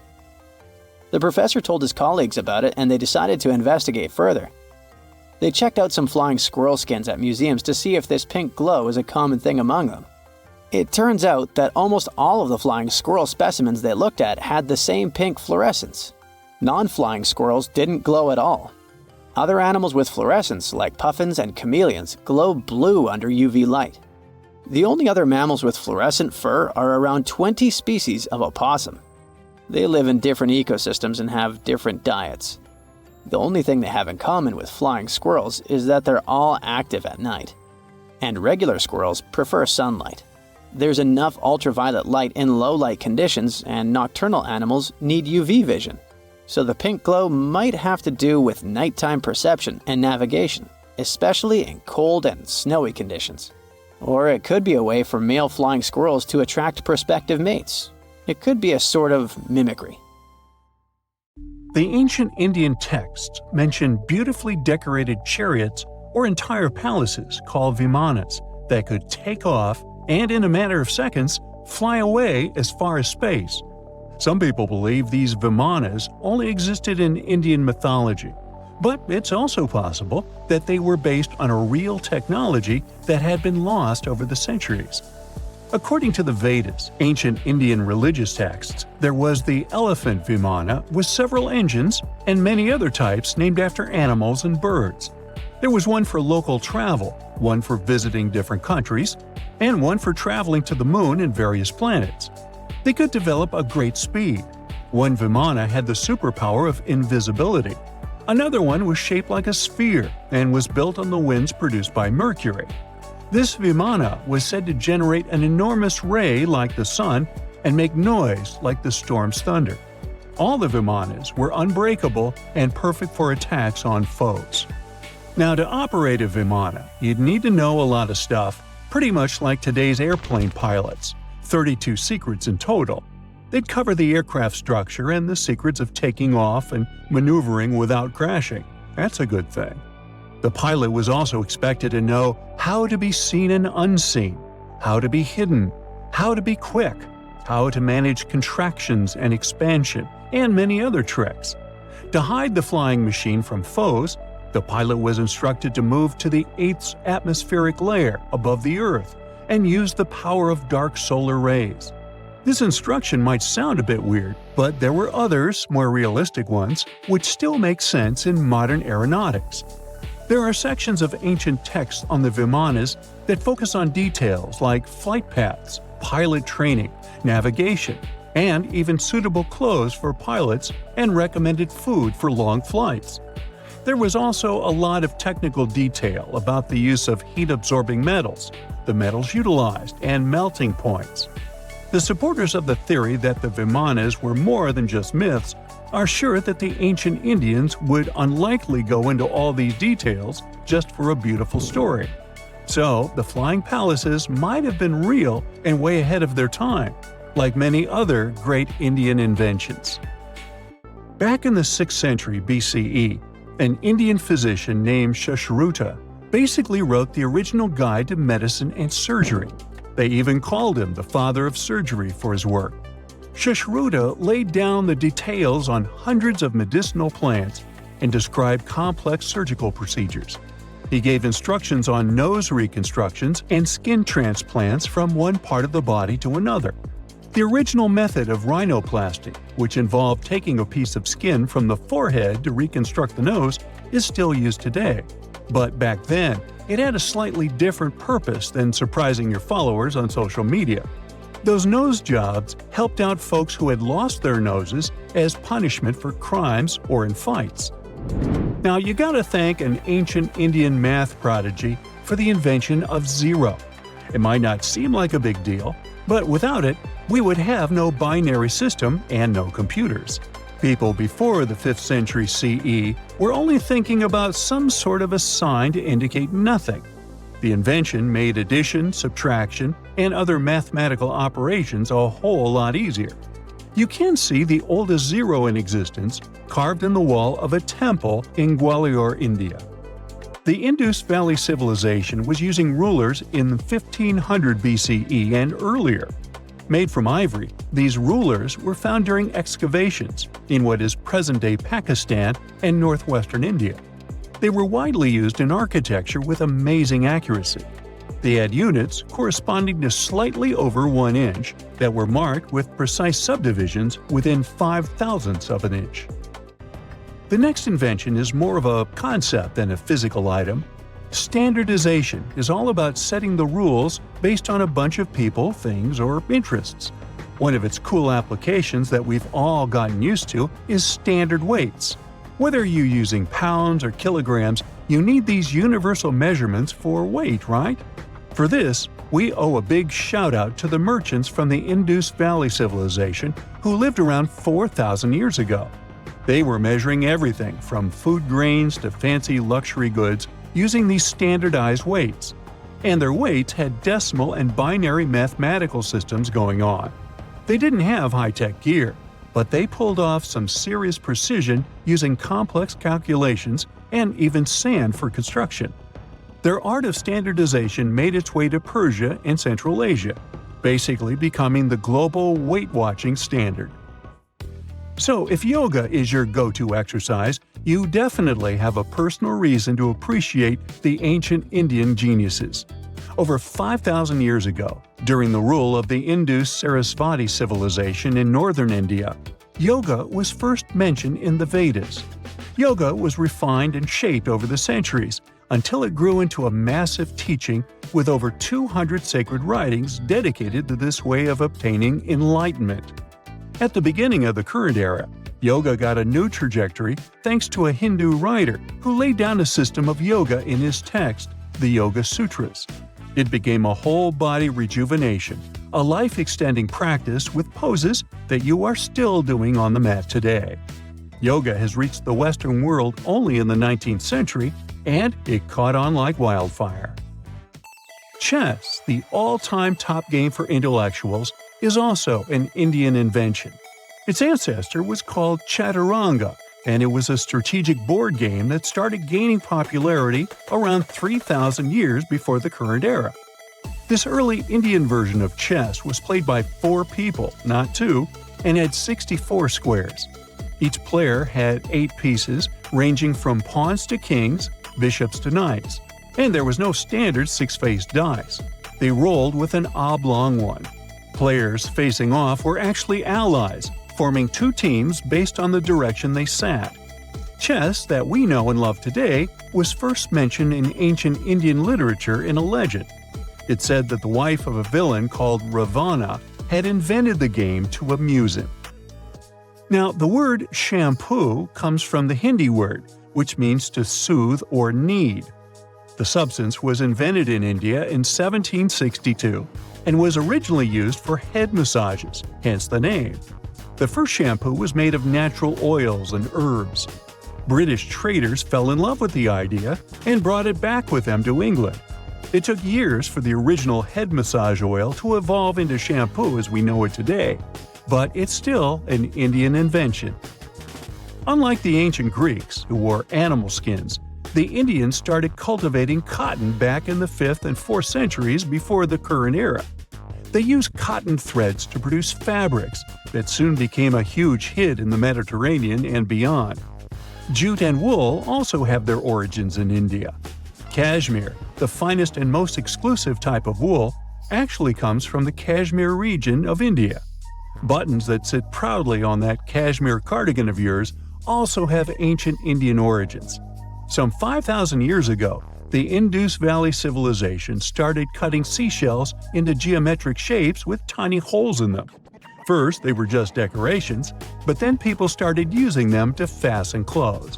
[SPEAKER 1] The professor told his colleagues about it, and they decided to investigate further. They checked out some flying squirrel skins at museums to see if this pink glow is a common thing among them. It turns out that almost all of the flying squirrel specimens they looked at had the same pink fluorescence. Non-flying squirrels didn't glow at all. Other animals with fluorescence, like puffins and chameleons, glow blue under UV light. The only other mammals with fluorescent fur are around 20 species of opossum. They live in different ecosystems and have different diets. The only thing they have in common with flying squirrels is that they're all active at night. And regular squirrels prefer sunlight. There's enough ultraviolet light in low-light conditions, and nocturnal animals need UV vision. So the pink glow might have to do with nighttime perception and navigation, especially in cold and snowy conditions. Or it could be a way for male flying squirrels to attract prospective mates. It could be a sort of mimicry.
[SPEAKER 2] The ancient Indian texts mention beautifully decorated chariots or entire palaces called Vimanas that could take off and, in a matter of seconds, fly away as far as space. Some people believe these Vimanas only existed in Indian mythology, but it's also possible that they were based on a real technology that had been lost over the centuries. According to the Vedas, ancient Indian religious texts, there was the elephant Vimana with several engines and many other types named after animals and birds. There was one for local travel, one for visiting different countries, and one for traveling to the moon and various planets. They could develop a great speed. One Vimana had the superpower of invisibility. Another one was shaped like a sphere and was built on the winds produced by Mercury. This Vimana was said to generate an enormous ray like the sun and make noise like the storm's thunder. All the Vimanas were unbreakable and perfect for attacks on foes. Now, to operate a Vimana, you'd need to know a lot of stuff, pretty much like today's airplane pilots, 32 secrets in total. They'd cover the aircraft structure and the secrets of taking off and maneuvering without crashing. That's a good thing. The pilot was also expected to know how to be seen and unseen, how to be hidden, how to be quick, how to manage contractions and expansion, and many other tricks. To hide the flying machine from foes, the pilot was instructed to move to the 8th atmospheric layer above the Earth and use the power of dark solar rays. This instruction might sound a bit weird, but there were others, more realistic ones, which still make sense in modern aeronautics. There are sections of ancient texts on the Vimanas that focus on details like flight paths, pilot training, navigation, and even suitable clothes for pilots and recommended food for long flights. There was also a lot of technical detail about the use of heat-absorbing metals, the metals utilized, and melting points. The supporters of the theory that the Vimanas were more than just myths are sure that the ancient Indians would unlikely go into all these details just for a beautiful story. So, the flying palaces might have been real and way ahead of their time, like many other great Indian inventions. Back in the 6th century BCE, an Indian physician named Sushruta basically wrote the original guide to medicine and surgery. They even called him the father of surgery for his work. Sushruta laid down the details on hundreds of medicinal plants and described complex surgical procedures. He gave instructions on nose reconstructions and skin transplants from one part of the body to another. The original method of rhinoplasty, which involved taking a piece of skin from the forehead to reconstruct the nose, is still used today. But back then, it had a slightly different purpose than surprising your followers on social media. Those nose jobs helped out folks who had lost their noses as punishment for crimes or in fights. Now you gotta thank an ancient Indian math prodigy for the invention of zero. It might not seem like a big deal, but without it, we would have no binary system and no computers. People before the 5th century CE were only thinking about some sort of a sign to indicate nothing. The invention made addition, subtraction, and other mathematical operations a whole lot easier. You can see the oldest zero in existence carved in the wall of a temple in Gwalior, India. The Indus Valley Civilization was using rulers in 1500 BCE and earlier. Made from ivory, these rulers were found during excavations in what is present-day Pakistan and northwestern India. They were widely used in architecture with amazing accuracy. They had units corresponding to slightly over 1 inch that were marked with precise subdivisions within 5/1000ths of an inch. The next invention is more of a concept than a physical item. Standardization is all about setting the rules based on a bunch of people, things, or interests. One of its cool applications that we've all gotten used to is standard weights. Whether you're using pounds or kilograms, you need these universal measurements for weight, right? For this, we owe a big shout-out to the merchants from the Indus Valley Civilization who lived around 4,000 years ago. They were measuring everything from food grains to fancy luxury goods using these standardized weights. And their weights had decimal and binary mathematical systems going on. They didn't have high-tech gear, but they pulled off some serious precision using complex calculations and even sand for construction. Their art of standardization made its way to Persia and Central Asia, basically becoming the global weight-watching standard. So if yoga is your go-to exercise, you definitely have a personal reason to appreciate the ancient Indian geniuses. Over 5,000 years ago, during the rule of the Indus-Sarasvati civilization in northern India, yoga was first mentioned in the Vedas. Yoga was refined and shaped over the centuries until it grew into a massive teaching with over 200 sacred writings dedicated to this way of obtaining enlightenment. At the beginning of the current era, yoga got a new trajectory thanks to a Hindu writer who laid down a system of yoga in his text, the Yoga Sutras. It became a whole-body rejuvenation, a life-extending practice with poses that you are still doing on the mat today. Yoga has reached the Western world only in the 19th century, and it caught on like wildfire. Chess, the all-time top game for intellectuals, is also an Indian invention. Its ancestor was called Chaturanga, and it was a strategic board game that started gaining popularity around 3,000 years before the current era. This early Indian version of chess was played by 4 people, not 2, and had 64 squares. Each player had 8 pieces, ranging from pawns to kings, bishops to knights. And there was no standard 6-faced dice. They rolled with an oblong one. Players facing off were actually allies, forming 2 teams based on the direction they sat. Chess, that we know and love today, was first mentioned in ancient Indian literature in a legend. It said that the wife of a villain called Ravana had invented the game to amuse him. Now, the word shampoo comes from the Hindi word, which means to soothe or knead. The substance was invented in India in 1762 and was originally used for head massages, hence the name. The first shampoo was made of natural oils and herbs. British traders fell in love with the idea and brought it back with them to England. It took years for the original head massage oil to evolve into shampoo as we know it today, but it's still an Indian invention. Unlike the ancient Greeks, who wore animal skins, the Indians started cultivating cotton back in the 5th and 4th centuries before the current era. They used cotton threads to produce fabrics that soon became a huge hit in the Mediterranean and beyond. Jute and wool also have their origins in India. Cashmere, the finest and most exclusive type of wool, actually comes from the Kashmir region of India. Buttons that sit proudly on that cashmere cardigan of yours also have ancient Indian origins. Some 5,000 years ago, the Indus Valley civilization started cutting seashells into geometric shapes with tiny holes in them. First, they were just decorations, but then people started using them to fasten clothes.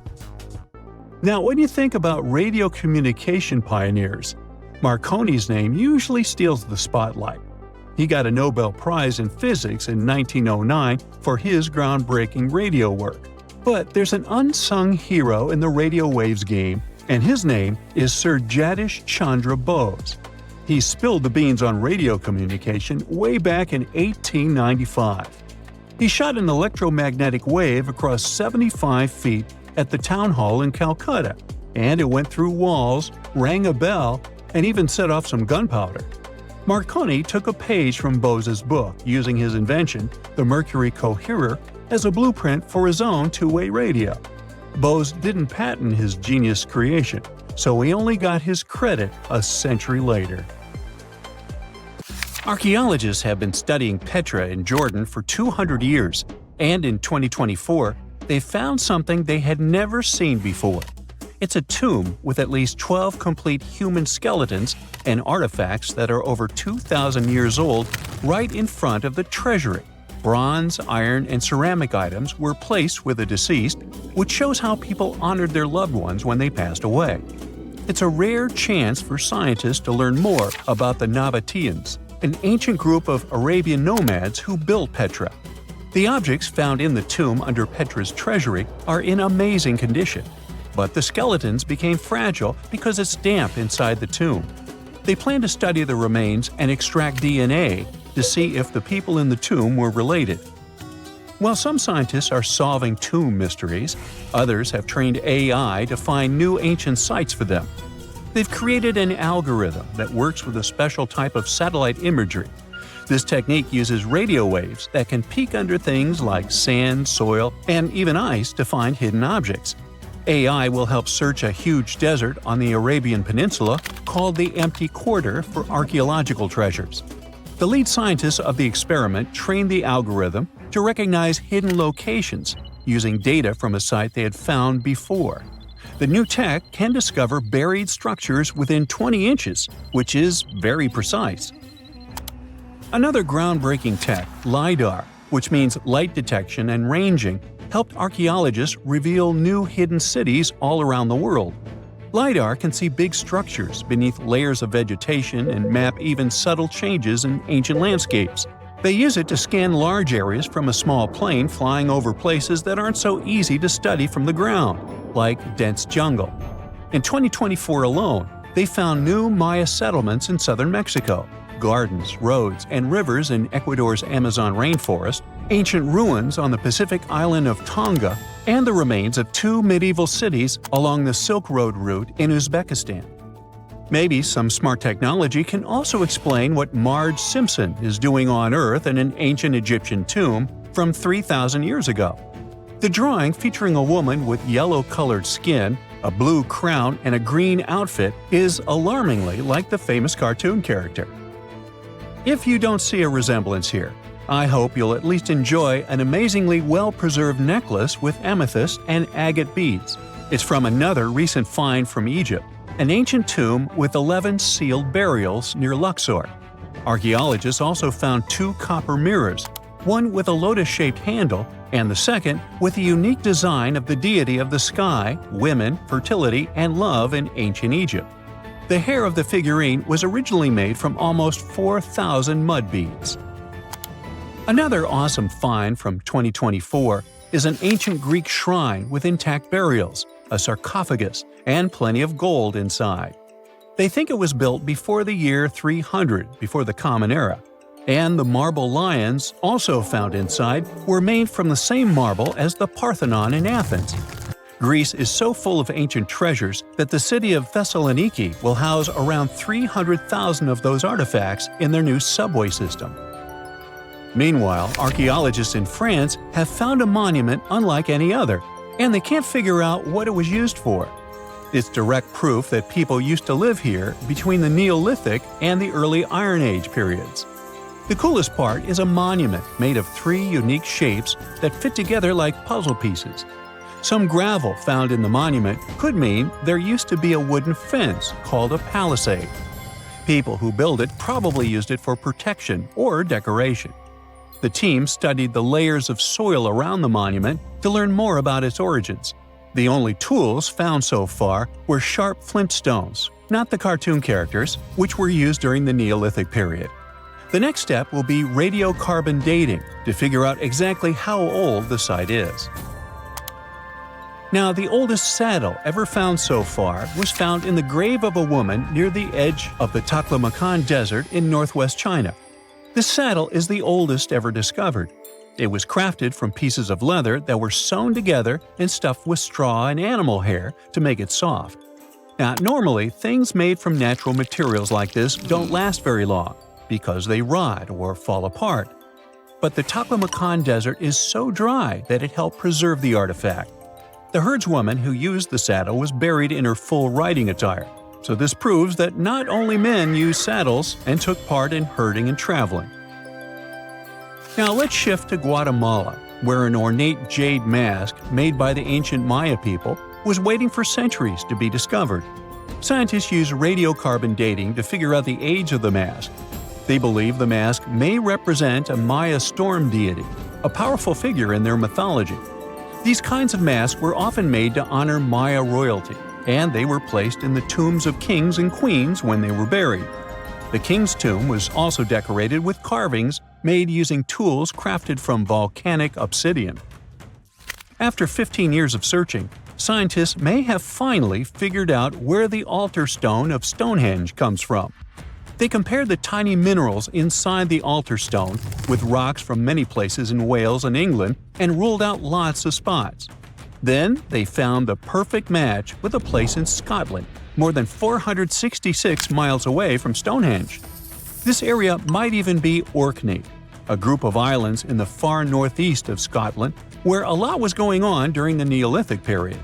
[SPEAKER 2] Now, when you think about radio communication pioneers, Marconi's name usually steals the spotlight. He got a Nobel Prize in Physics in 1909 for his groundbreaking radio work. But there's an unsung hero in the radio waves game, and his name is Sir Jagdish Chandra Bose. He spilled the beans on radio communication way back in 1895. He shot an electromagnetic wave across 75 feet at the town hall in Calcutta, and it went through walls, rang a bell, and even set off some gunpowder. Marconi took a page from Bose's book, using his invention, the Mercury Coherer, as a blueprint for his own two-way radio. Bose didn't patent his genius creation, so he only got his credit a century later. Archaeologists have been studying Petra in Jordan for 200 years, and in 2024, they found something they had never seen before. It's a tomb with at least 12 complete human skeletons and artifacts that are over 2,000 years old right in front of the treasury. Bronze, iron, and ceramic items were placed with the deceased, which shows how people honored their loved ones when they passed away. It's a rare chance for scientists to learn more about the Nabateans, an ancient group of Arabian nomads who built Petra. The objects found in the tomb under Petra's treasury are in amazing condition, but the skeletons became fragile because it's damp inside the tomb. They plan to study the remains and extract DNA to see if the people in the tomb were related. While some scientists are solving tomb mysteries, others have trained AI to find new ancient sites for them. They've created an algorithm that works with a special type of satellite imagery. This technique uses radio waves that can peek under things like sand, soil, and even ice to find hidden objects. AI will help search a huge desert on the Arabian Peninsula called the Empty Quarter for archaeological treasures. The lead scientists of the experiment trained the algorithm to recognize hidden locations using data from a site they had found before. The new tech can discover buried structures within 20 inches, which is very precise. Another groundbreaking tech, LiDAR, which means light detection and ranging, helped archaeologists reveal new hidden cities all around the world. LiDAR can see big structures beneath layers of vegetation and map even subtle changes in ancient landscapes. They use it to scan large areas from a small plane flying over places that aren't so easy to study from the ground, like dense jungle. In 2024 alone, they found new Maya settlements in southern Mexico, gardens, roads, and rivers in Ecuador's Amazon rainforest, ancient ruins on the Pacific island of Tonga, and the remains of 2 medieval cities along the Silk Road route in Uzbekistan. Maybe some smart technology can also explain what Marge Simpson is doing on Earth in an ancient Egyptian tomb from 3,000 years ago. The drawing, featuring a woman with yellow-colored skin, a blue crown, and a green outfit, is alarmingly like the famous cartoon character. If you don't see a resemblance here, I hope you'll at least enjoy an amazingly well-preserved necklace with amethyst and agate beads. It's from another recent find from Egypt, an ancient tomb with 11 sealed burials near Luxor. Archaeologists also found 2 copper mirrors, one with a lotus-shaped handle and the second with a unique design of the deity of the sky, women, fertility, and love in ancient Egypt. The hair of the figurine was originally made from almost 4,000 mud beads. Another awesome find from 2024 is an ancient Greek shrine with intact burials, a sarcophagus, and plenty of gold inside. They think it was built before the year 300 before the Common Era, and the marble lions, also found inside, were made from the same marble as the Parthenon in Athens. Greece is so full of ancient treasures that the city of Thessaloniki will house around 300,000 of those artifacts in their new subway system. Meanwhile, archaeologists in France have found a monument unlike any other, and they can't figure out what it was used for. It's direct proof that people used to live here between the Neolithic and the early Iron Age periods. The coolest part is a monument made of 3 unique shapes that fit together like puzzle pieces. Some gravel found in the monument could mean there used to be a wooden fence called a palisade. People who built it probably used it for protection or decoration. The team studied the layers of soil around the monument to learn more about its origins. The only tools found so far were sharp flint stones, not the cartoon characters, which were used during the Neolithic period. The next step will be radiocarbon dating to figure out exactly how old the site is. Now, the oldest saddle ever found so far was found in the grave of a woman near the edge of the Taklamakan Desert in northwest China. This saddle is the oldest ever discovered. It was crafted from pieces of leather that were sewn together and stuffed with straw and animal hair to make it soft. Now, normally, things made from natural materials like this don't last very long because they rot or fall apart. But the Taklamakan Desert is so dry that it helped preserve the artifact. The herdswoman who used the saddle was buried in her full riding attire, so this proves that not only men used saddles and took part in herding and traveling. Now let's shift to Guatemala, where an ornate jade mask made by the ancient Maya people was waiting for centuries to be discovered. Scientists use radiocarbon dating to figure out the age of the mask. They believe the mask may represent a Maya storm deity, a powerful figure in their mythology. These kinds of masks were often made to honor Maya royalty, and they were placed in the tombs of kings and queens when they were buried. The king's tomb was also decorated with carvings made using tools crafted from volcanic obsidian. After 15 years of searching, scientists may have finally figured out where the altar stone of Stonehenge comes from. They compared the tiny minerals inside the altar stone with rocks from many places in Wales and England and ruled out lots of spots. Then they found the perfect match with a place in Scotland, more than 466 miles away from Stonehenge. This area might even be Orkney, a group of islands in the far northeast of Scotland where a lot was going on during the Neolithic period.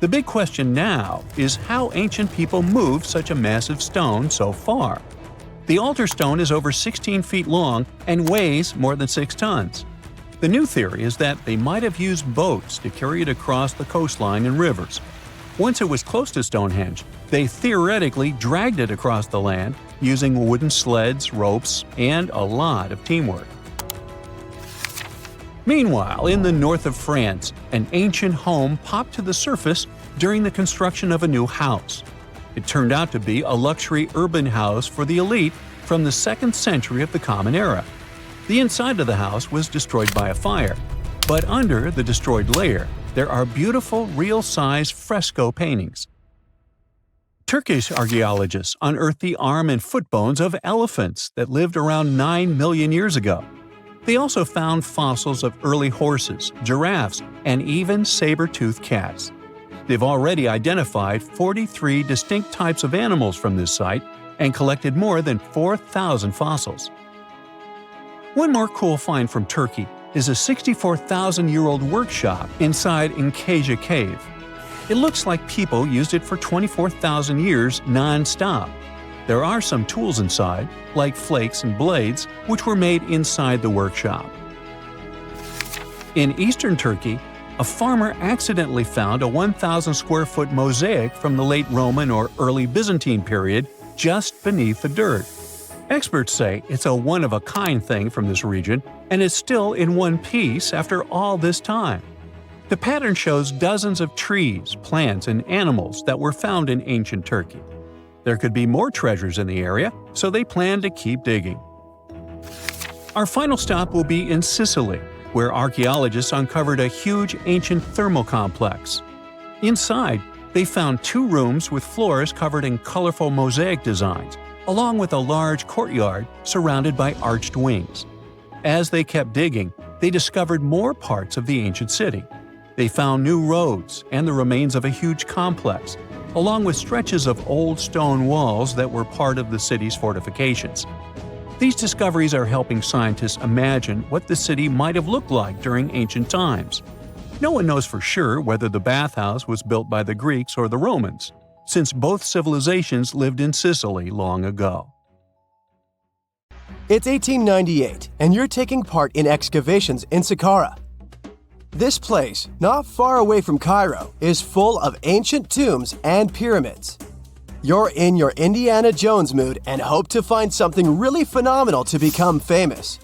[SPEAKER 2] The big question now is how ancient people moved such a massive stone so far. The altar stone is over 16 feet long and weighs more than 6 tons. The new theory is that they might have used boats to carry it across the coastline and rivers. Once it was close to Stonehenge, they theoretically dragged it across the land using wooden sleds, ropes, and a lot of teamwork. Meanwhile, in the north of France, an ancient home popped to the surface during the construction of a new house. It turned out to be a luxury urban house for the elite from the 2nd century of the Common Era. The inside of the house was destroyed by a fire, but under the destroyed layer, there are beautiful real-size fresco paintings. Turkish archaeologists unearthed the arm and foot bones of elephants that lived around 9 million years ago. They also found fossils of early horses, giraffes, and even saber-toothed cats. They've already identified 43 distinct types of animals from this site and collected more than 4,000 fossils. One more cool find from Turkey is a 64,000-year-old workshop inside Enkaja Cave. It looks like people used it for 24,000 years non-stop. There are some tools inside, like flakes and blades, which were made inside the workshop. In eastern Turkey, a farmer accidentally found a 1,000-square-foot mosaic from the late Roman or early Byzantine period just beneath the dirt. Experts say it's a one-of-a-kind thing from this region, and it's still in one piece after all this time. The pattern shows dozens of trees, plants, and animals that were found in ancient Turkey. There could be more treasures in the area, so they plan to keep digging. Our final stop will be in Sicily, where archaeologists uncovered a huge ancient thermal complex. Inside, they found 2 rooms with floors covered in colorful mosaic designs, along with a large courtyard surrounded by arched wings. As they kept digging, they discovered more parts of the ancient city. They found new roads and the remains of a huge complex, along with stretches of old stone walls that were part of the city's fortifications. These discoveries are helping scientists imagine what the city might have looked like during ancient times. No one knows for sure whether the bathhouse was built by the Greeks or the Romans, since both civilizations lived in Sicily long ago.
[SPEAKER 3] It's 1898, and you're taking part in excavations in Saqqara. This place, not far away from Cairo, is full of ancient tombs and pyramids. You're in your Indiana Jones mood and hope to find something really phenomenal to become famous.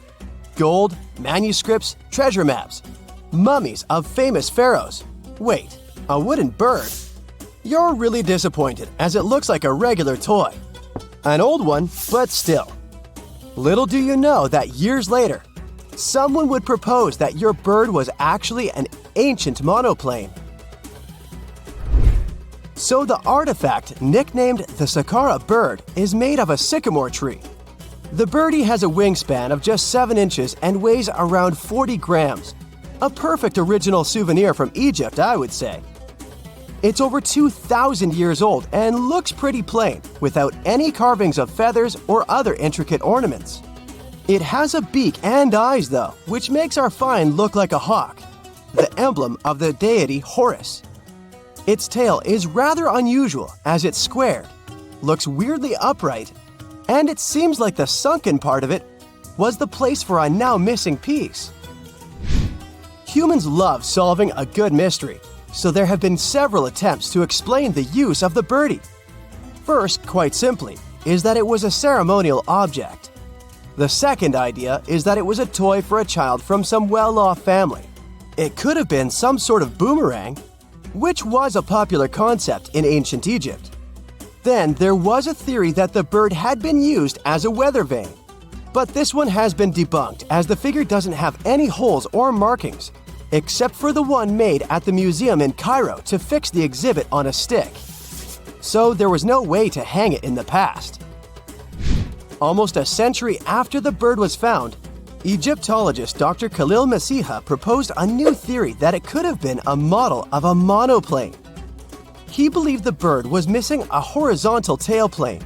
[SPEAKER 3] Gold, manuscripts, treasure maps, mummies of famous pharaohs. Wait, a wooden bird? You're really disappointed as it looks like a regular toy. An old one, but still. Little do you know that years later, someone would propose that your bird was actually an ancient monoplane. So the artifact, nicknamed the Saqqara bird, is made of a sycamore tree. The birdie has a wingspan of just 7 inches and weighs around 40 grams. A perfect original souvenir from Egypt, I would say. It's over 2,000 years old and looks pretty plain, without any carvings of feathers or other intricate ornaments. It has a beak and eyes though, which makes our find look like a hawk, the emblem of the deity Horus. Its tail is rather unusual as it's squared, looks weirdly upright, and it seems like the sunken part of it was the place for a now missing piece. Humans love solving a good mystery, so there have been several attempts to explain the use of the birdie. First, quite simply, is that it was a ceremonial object. The second idea is that it was a toy for a child from some well-off family. It could have been some sort of boomerang, which was a popular concept in ancient Egypt. Then there was a theory that the bird had been used as a weather vane. But this one has been debunked as the figure doesn't have any holes or markings, except for the one made at the museum in Cairo to fix the exhibit on a stick. So there was no way to hang it in the past. Almost a century after the bird was found, Egyptologist Dr. Khalil Masiha proposed a new theory that it could have been a model of a monoplane. He believed the bird was missing a horizontal tailplane.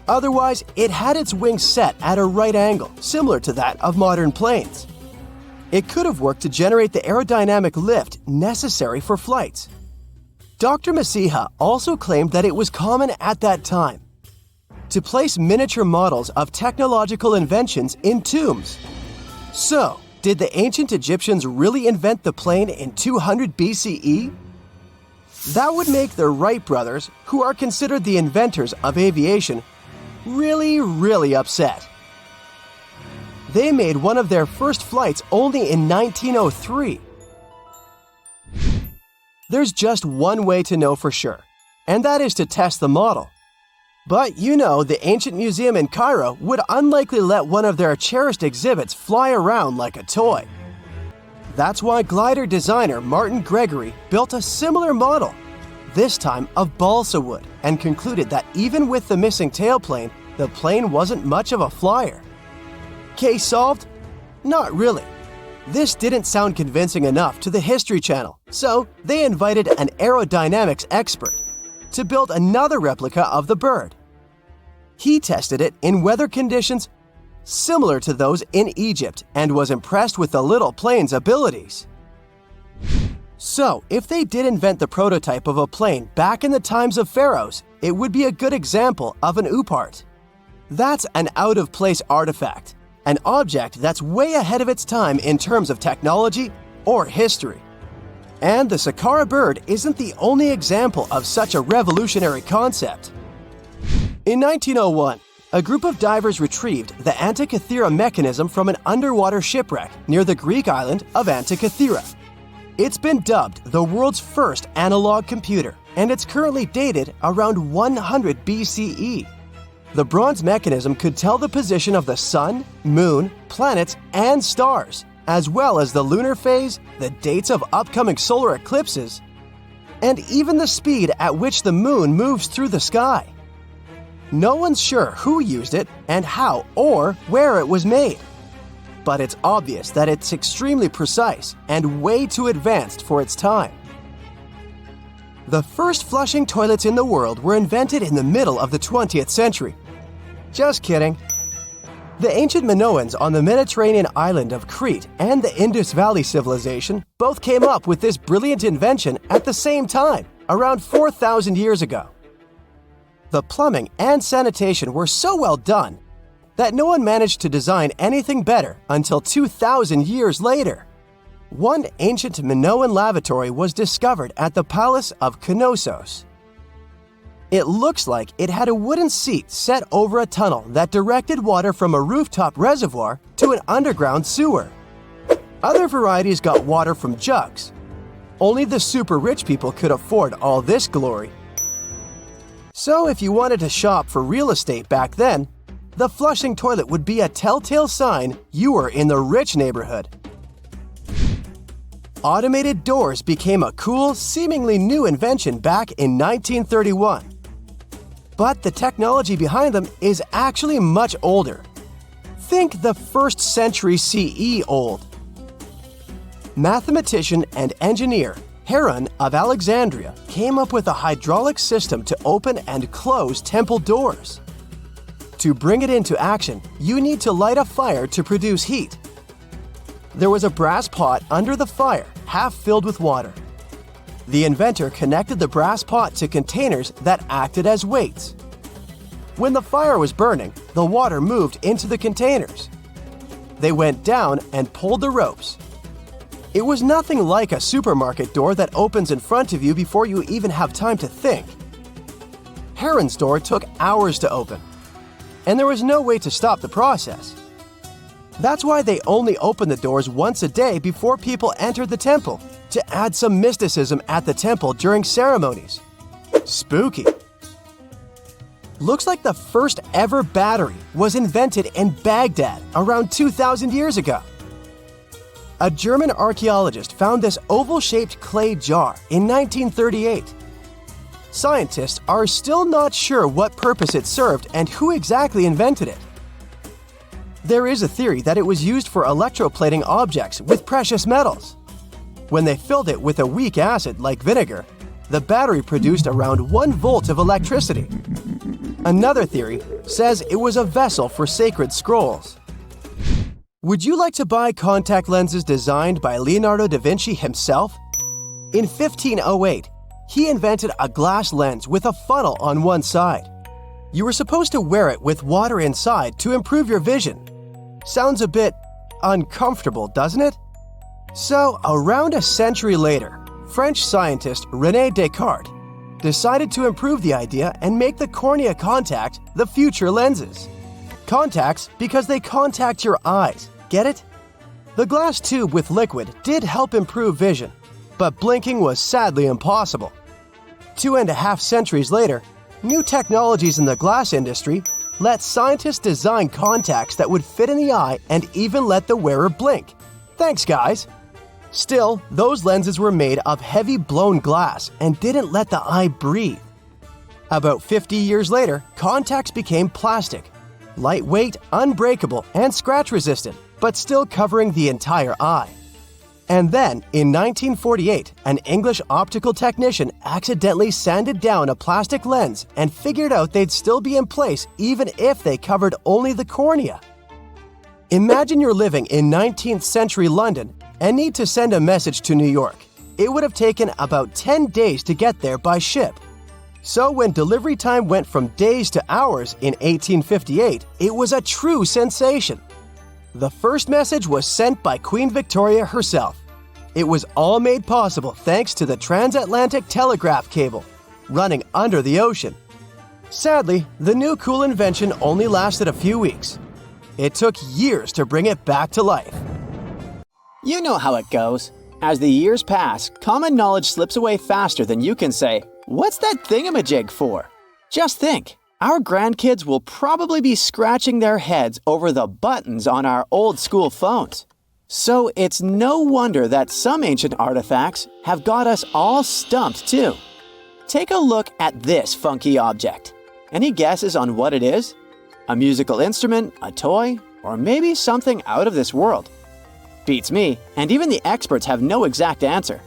[SPEAKER 3] Otherwise, it had its wings set at a right angle, similar to that of modern planes. It could have worked to generate the aerodynamic lift necessary for flights. Dr. Masiha also claimed that it was common at that time to place miniature models of technological inventions in tombs. So, did the ancient Egyptians really invent the plane in 200 BCE? That would make the Wright brothers, who are considered the inventors of aviation, really upset. They made one of their first flights only in 1903. There's just one way to know for sure, and that is to test the model. But you know, the ancient museum in Cairo would unlikely let one of their cherished exhibits fly around like a toy. That's why glider designer Martin Gregory built a similar model, this time of balsa wood, and concluded that even with the missing tailplane, the plane wasn't much of a flyer. Case solved? Not really. This didn't sound convincing enough to the History Channel, so they invited an aerodynamics expert to build another replica of the bird. He tested it in weather conditions similar to those in Egypt and was impressed with the little plane's abilities. So, if they did invent the prototype of a plane back in the times of pharaohs, it would be a good example of an oopart. That's an out-of-place artifact, an object that's way ahead of its time in terms of technology or history. And the Saqqara bird isn't the only example of such a revolutionary concept. In 1901, a group of divers retrieved the Antikythera mechanism from an underwater shipwreck near the Greek island of Antikythera. It's been dubbed the world's first analog computer, and it's currently dated around 100 BCE. The bronze mechanism could tell the position of the sun, moon, planets, and stars, as well as the lunar phase, the dates of upcoming solar eclipses, and even the speed at which the moon moves through the sky. No one's sure who used it and how or where it was made. But it's obvious that it's extremely precise and way too advanced for its time. The first flushing toilets in the world were invented in the middle of the 20th century. Just kidding. The ancient Minoans on the Mediterranean island of Crete and the Indus Valley civilization both came up with this brilliant invention at the same time, around 4,000 years ago. The plumbing and sanitation were so well done that no one managed to design anything better until 2,000 years later. One ancient Minoan lavatory was discovered at the Palace of Knossos. It looks like it had a wooden seat set over a tunnel that directed water from a rooftop reservoir to an underground sewer. Other varieties got water from jugs. Only the super rich people could afford all this glory. So if you wanted to shop for real estate back then, the flushing toilet would be a telltale sign you were in the rich neighborhood. Automated doors became a cool, seemingly new invention back in 1931. But the technology behind them is actually much older. Think the 1st century CE old. Mathematician and engineer Heron of Alexandria came up with a hydraulic system to open and close temple doors. To bring it into action, you need to light a fire to produce heat. There was a brass pot under the fire, half filled with water. The inventor connected the brass pot to containers that acted as weights. When the fire was burning, the water moved into the containers. They went down and pulled the ropes. It was nothing like a supermarket door that opens in front of you before you even have time to think. Heron's door took hours to open, and there was no way to stop the process. That's why they only opened the doors once a day before people entered the temple, to add some mysticism at the temple during ceremonies. Spooky. Looks like the first ever battery was invented in Baghdad around 2,000 years ago. A German archaeologist found this oval-shaped clay jar in 1938. Scientists are still not sure what purpose it served and who exactly invented it. There is a theory that it was used for electroplating objects with precious metals. When they filled it with a weak acid like vinegar, the battery produced around 1 volt of electricity. Another theory says it was a vessel for sacred scrolls. Would you like to buy contact lenses designed by Leonardo da Vinci himself? In 1508, he invented a glass lens with a funnel on one side. You were supposed to wear it with water inside to improve your vision. Sounds a bit uncomfortable, doesn't it? So, around a century later, French scientist René Descartes decided to improve the idea and make the cornea contact the future lenses. Contacts because they contact your eyes, get it? The glass tube with liquid did help improve vision, but blinking was sadly impossible. 2.5 centuries later, new technologies in the glass industry let scientists design contacts that would fit in the eye and even let the wearer blink. Thanks, guys! Still, those lenses were made of heavy blown glass and didn't let the eye breathe. About 50 years later, contacts became plastic, lightweight, unbreakable, and scratch-resistant, but still covering the entire eye. And then, in 1948, an English optical technician accidentally sanded down a plastic lens and figured out they'd still be in place even if they covered only the cornea. Imagine you're living in 19th century London and need to send a message to New York. It would have taken about 10 days to get there by ship. So when delivery time went from days to hours in 1858, it was a true sensation. The first message was sent by Queen Victoria herself. It was all made possible thanks to the transatlantic telegraph cable, running under the ocean. Sadly, the new cool invention only lasted a few weeks. It took years to bring it back to life.
[SPEAKER 1] You know how it goes. As the years pass, common knowledge slips away faster than you can say, "What's that thingamajig for?" Just think, our grandkids will probably be scratching their heads over the buttons on our old school phones. So it's no wonder that some ancient artifacts have got us all stumped too. Take a look at this funky object. Any guesses on what it is? A musical instrument, a toy, or maybe something out of this world? Beats me, and even the experts have no exact answer.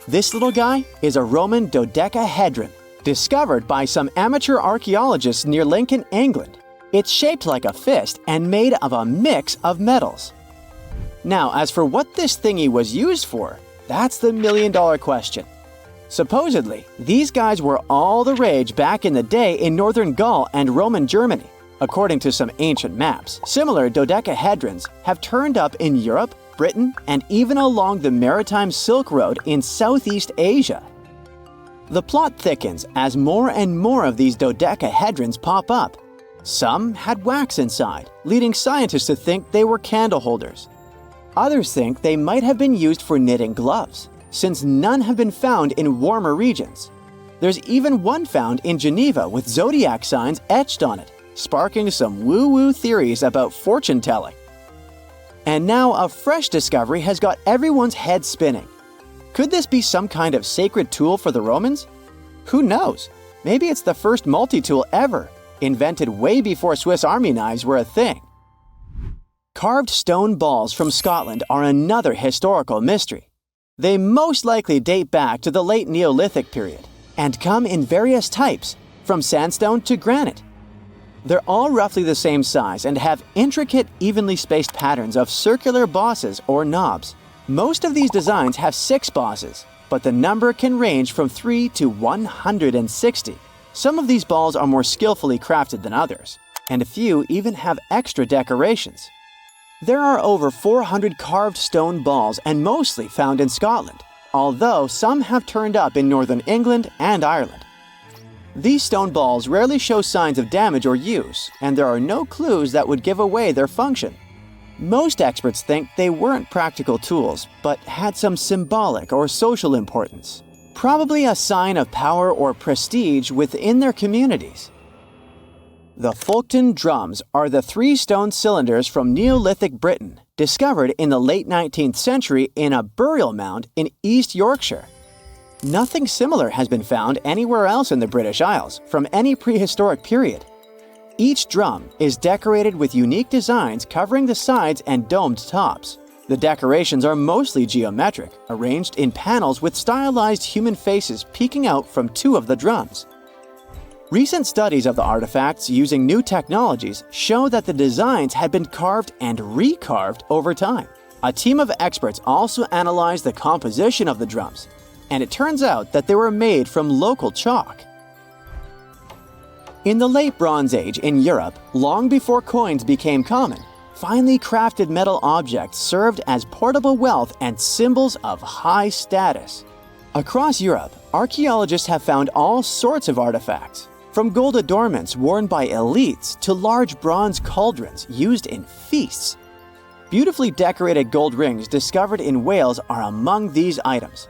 [SPEAKER 1] This little guy is a Roman dodecahedron, discovered by some amateur archaeologists near Lincoln, England. It's shaped like a fist and made of a mix of metals. Now, as for what this thingy was used for, that's the million-dollar question. Supposedly, these guys were all the rage back in the day in northern Gaul and Roman Germany. According to some ancient maps, similar dodecahedrons have turned up in Europe, Britain, and even along the maritime Silk Road in Southeast Asia. The plot thickens as more and more of these dodecahedrons pop up. Some had wax inside, leading scientists to think they were candle holders. Others think they might have been used for knitting gloves, since none have been found in warmer regions. There's even one found in Geneva with zodiac signs etched on it, sparking some woo-woo theories about fortune-telling. And now a fresh discovery has got everyone's head spinning. Could this be some kind of sacred tool for the Romans? Who knows? Maybe it's the first multi-tool ever, invented way before Swiss Army knives were a thing. Carved stone balls from Scotland are another historical mystery. They most likely date back to the late Neolithic period and come in various types, from sandstone to granite. They're all roughly the same size and have intricate, evenly spaced patterns of circular bosses or knobs. Most of these designs have 6 bosses, but the number can range from 3 to 160. Some of these balls are more skillfully crafted than others, and a few even have extra decorations. There are over 400 carved stone balls and mostly found in Scotland, although some have turned up in northern England and Ireland. These stone balls rarely show signs of damage or use, and there are no clues that would give away their function. Most experts think they weren't practical tools, but had some symbolic or social importance, probably a sign of power or prestige within their communities. The Fulton drums are the 3 stone cylinders from Neolithic Britain, discovered in the late 19th century in a burial mound in East Yorkshire. Nothing similar has been found anywhere else in the British Isles from any prehistoric period. Each drum is decorated with unique designs covering the sides and domed tops. The decorations are mostly geometric, arranged in panels with stylized human faces peeking out from 2 of the drums. Recent studies of the artifacts using new technologies show that the designs had been carved and recarved over time. A team of experts also analyzed the composition of the drums, and it turns out that they were made from local chalk. In the late Bronze Age in Europe, long before coins became common, finely crafted metal objects served as portable wealth and symbols of high status. Across Europe, archaeologists have found all sorts of artifacts, from gold adornments worn by elites to large bronze cauldrons used in feasts. Beautifully decorated gold rings discovered in Wales are among these items.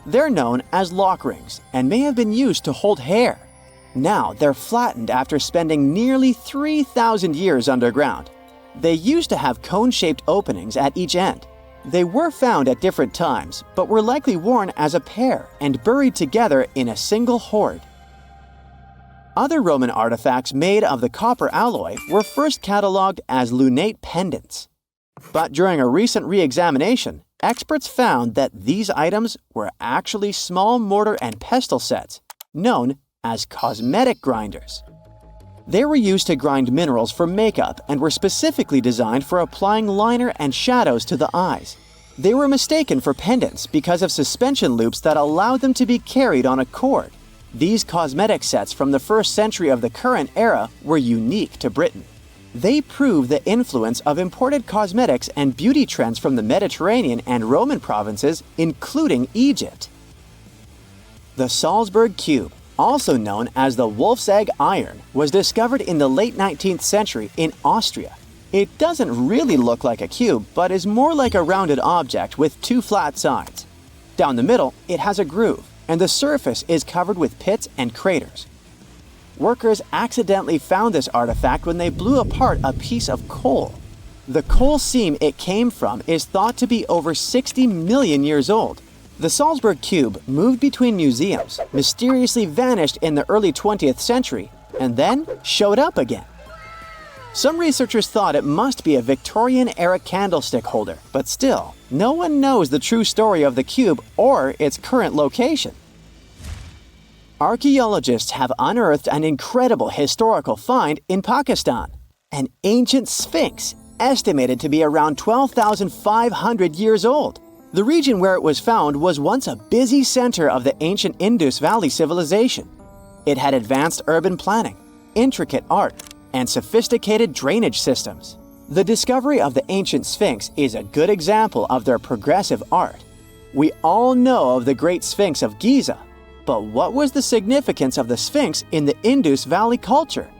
[SPEAKER 1] They're known as lock rings and may have been used to hold hair. Now they're flattened after spending nearly 3,000 years underground. They used to have cone-shaped openings at each end. They were found at different times, but were likely worn as a pair and buried together in a single hoard. Other Roman artifacts made of the copper alloy were first catalogued as lunate pendants. But during a recent re-examination, experts found that these items were actually small mortar and pestle sets, known as cosmetic grinders. They were used to grind minerals for makeup and were specifically designed for applying liner and shadows to the eyes. They were mistaken for pendants because of suspension loops that allowed them to be carried on a cord. These cosmetic sets from the 1st century of the current era were unique to Britain. They prove the influence of imported cosmetics and beauty trends from the Mediterranean and Roman provinces, including Egypt. The Salzburg Cube, also known as the Wolf's Egg Iron, was discovered in the late 19th century in Austria. It doesn't really look like a cube, but is more like a rounded object with 2 flat sides. Down the middle, it has a groove, and the surface is covered with pits and craters. Workers accidentally found this artifact when they blew apart a piece of coal. The coal seam it came from is thought to be over 60 million years old. The Salzburg Cube moved between museums, mysteriously vanished in the early 20th century, and then showed up again. Some researchers thought it must be a Victorian-era candlestick holder, but still, no one knows the true story of the cube or its current location. Archaeologists have unearthed an incredible historical find in Pakistan, an ancient sphinx estimated to be around 12,500 years old. The region where it was found was once a busy center of the ancient Indus Valley civilization. It had advanced urban planning, intricate art, and sophisticated drainage systems. The discovery of the ancient Sphinx is a good example of their progressive art. We all know of the Great Sphinx of Giza, but what was the significance of the Sphinx in the Indus Valley culture?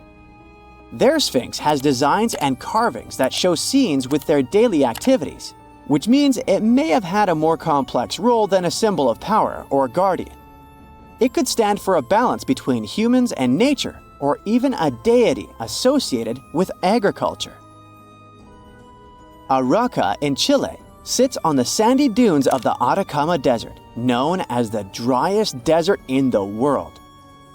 [SPEAKER 1] Their Sphinx has designs and carvings that show scenes with their daily activities, which means it may have had a more complex role than a symbol of power or guardian. It could stand for a balance between humans and nature, or even a deity associated with agriculture. Areca in Chile sits on the sandy dunes of the Atacama Desert, known as the driest desert in the world.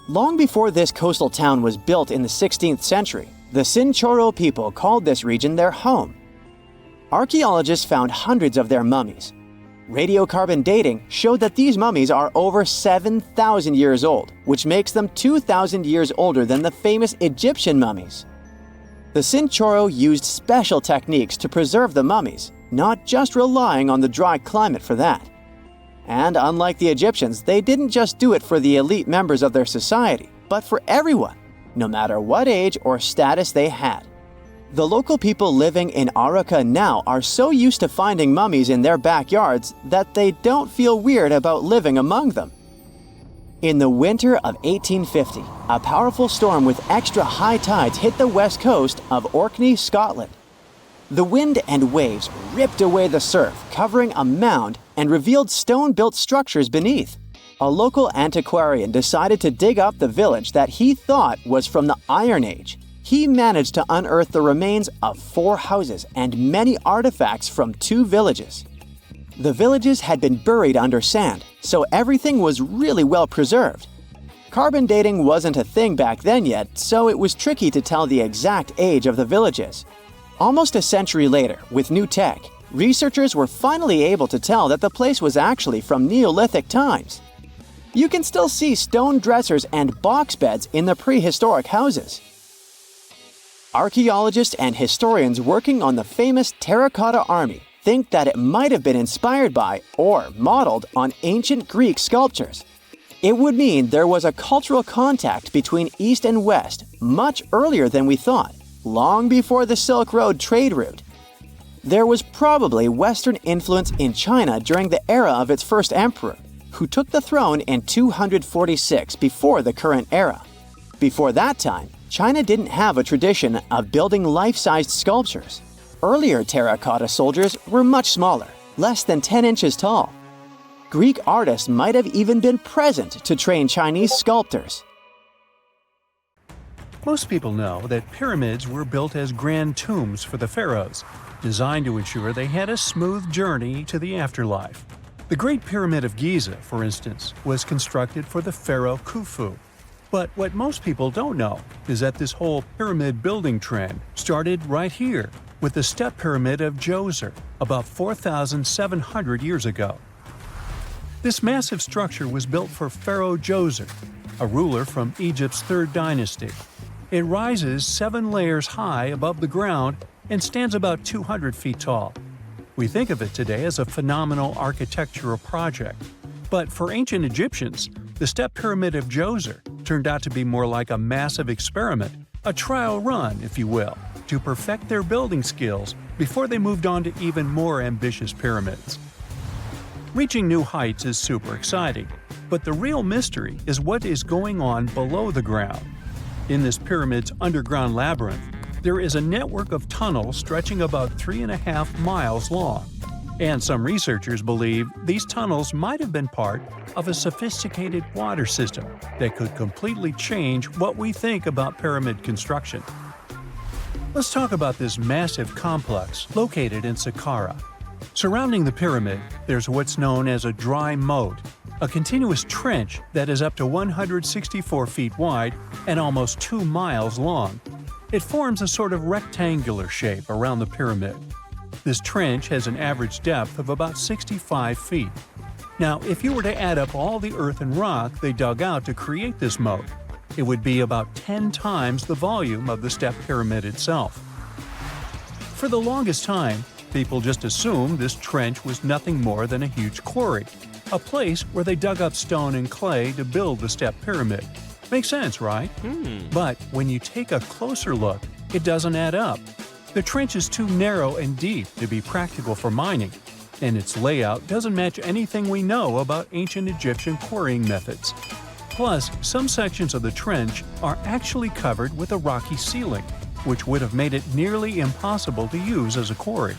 [SPEAKER 1] Long before this coastal town was built in the 16th century, the Chinchorro people called this region their home. Archaeologists found hundreds of their mummies. Radiocarbon dating showed that these mummies are over 7,000 years old, which makes them 2,000 years older than the famous Egyptian mummies. The Chinchorro used special techniques to preserve the mummies, not just relying on the dry climate for that. And unlike the Egyptians, they didn't just do it for the elite members of their society, but for everyone, no matter what age or status they had. The local people living in Areca now are so used to finding mummies in their backyards that they don't feel weird about living among them. In the winter of 1850, a powerful storm with extra high tides hit the west coast of Orkney, Scotland. The wind and waves ripped away the surf, covering a mound, and revealed stone-built structures beneath. A local antiquarian decided to dig up the village that he thought was from the Iron Age. He managed to unearth the remains of 4 houses and many artifacts from 2 villages. The villages had been buried under sand, so everything was really well preserved. Carbon dating wasn't a thing back then yet, so it was tricky to tell the exact age of the villages. Almost a century later, with new tech, researchers were finally able to tell that the place was actually from Neolithic times. You can still see stone dressers and box beds in the prehistoric houses. Archaeologists and historians working on the famous terracotta army think that it might have been inspired by or modeled on ancient Greek sculptures. It would mean there was a cultural contact between East and West much earlier than we thought, long before the Silk Road trade route. There was probably Western influence in China during the era of its first emperor, who took the throne in 246 before the current era. Before that time, China didn't have a tradition of building life-sized sculptures. Earlier terracotta soldiers were much smaller, less than 10 inches tall. Greek artists might have even been present to train Chinese sculptors.
[SPEAKER 2] Most people know that pyramids were built as grand tombs for the pharaohs, designed to ensure they had a smooth journey to the afterlife. The Great Pyramid of Giza, for instance, was constructed for the pharaoh Khufu. But what most people don't know is that this whole pyramid building trend started right here with the step pyramid of Djoser about 4,700 years ago. This massive structure was built for Pharaoh Djoser, a ruler from Egypt's 3rd dynasty. It rises 7 layers high above the ground and stands about 200 feet tall. We think of it today as a phenomenal architectural project. But for ancient Egyptians, the step pyramid of Djoser turned out to be more like a massive experiment, a trial run, if you will, to perfect their building skills before they moved on to even more ambitious pyramids. Reaching new heights is super exciting, but the real mystery is what is going on below the ground. In this pyramid's underground labyrinth, there is a network of tunnels stretching about 3.5 miles long. And some researchers believe these tunnels might have been part of a sophisticated water system that could completely change what we think about pyramid construction. Let's talk about this massive complex located in Saqqara. Surrounding the pyramid, there's what's known as a dry moat, a continuous trench that is up to 164 feet wide and almost 2 miles long. It forms a sort of rectangular shape around the pyramid. This trench has an average depth of about 65 feet. Now, if you were to add up all the earth and rock they dug out to create this moat, it would be about 10 times the volume of the step pyramid itself. For the longest time, people just assumed this trench was nothing more than a huge quarry, a place where they dug up stone and clay to build the step pyramid. Makes sense, right? But when you take a closer look, it doesn't add up. The trench is too narrow and deep to be practical for mining, and its layout doesn't match anything we know about ancient Egyptian quarrying methods. Plus, some sections of the trench are actually covered with a rocky ceiling, which would have made it nearly impossible to use as a quarry.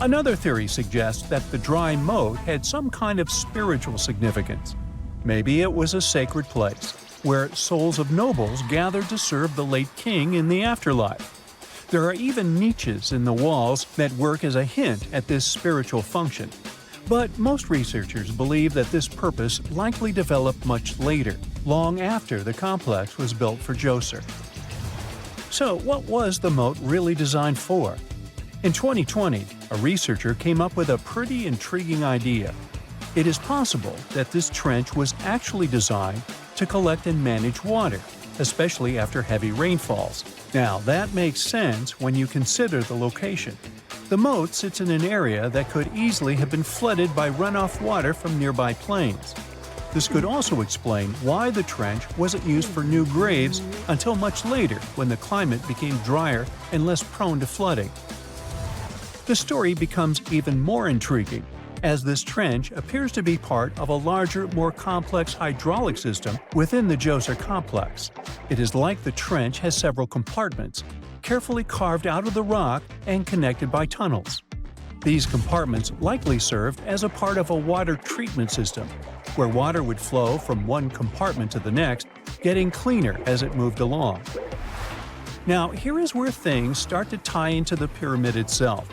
[SPEAKER 2] Another theory suggests that the dry moat had some kind of spiritual significance. Maybe it was a sacred place, where souls of nobles gathered to serve the late king in the afterlife. There are even niches in the walls that work as a hint at this spiritual function. But most researchers believe that this purpose likely developed much later, long after the complex was built for Djoser. So, what was the moat really designed for? In 2020, a researcher came up with a pretty intriguing idea. It is possible that this trench was actually designed to collect and manage water, especially after heavy rainfalls. Now, that makes sense when you consider the location. The moat sits in an area that could easily have been flooded by runoff water from nearby plains. This could also explain why the trench wasn't used for new graves until much later when the climate became drier and less prone to flooding. The story becomes even more intriguing, as this trench appears to be part of a larger, more complex hydraulic system within the Djoser complex. It is like the trench has several compartments, carefully carved out of the rock and connected by tunnels. These compartments likely served as a part of a water treatment system, where water would flow from one compartment to the next, getting cleaner as it moved along. Now, here is where things start to tie into the pyramid itself.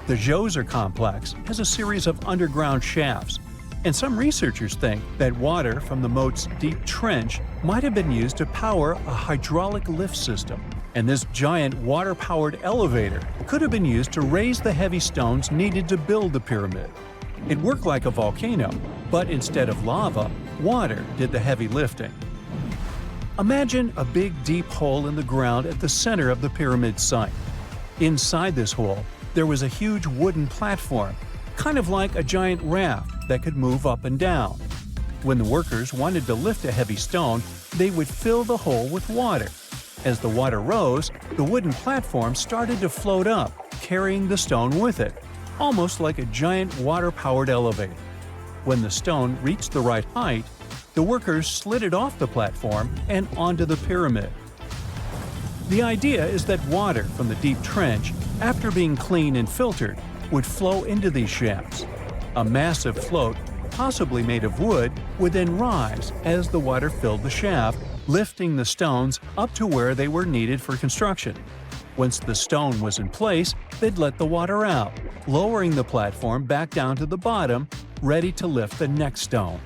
[SPEAKER 2] The Djoser complex has a series of underground shafts, and some researchers think that water from the moat's deep trench might have been used to power a hydraulic lift system, and this giant water-powered elevator could have been used to raise the heavy stones needed to build the pyramid. It worked like a volcano, but instead of lava, water did the heavy lifting. Imagine a big deep hole in the ground at the center of the pyramid site. Inside this hole, there was a huge wooden platform, kind of like a giant raft that could move up and down. When the workers wanted to lift a heavy stone, they would fill the hole with water. As the water rose, the wooden platform started to float up, carrying the stone with it, almost like a giant water-powered elevator. When the stone reached the right height, the workers slid it off the platform and onto the pyramid. The idea is that water from the deep trench, after being cleaned and filtered, would flow into these shafts. A massive float, possibly made of wood, would then rise as the water filled the shaft, lifting the stones up to where they were needed for construction. Once the stone was in place, they'd let the water out, lowering the platform back down to the bottom, ready to lift the next stone.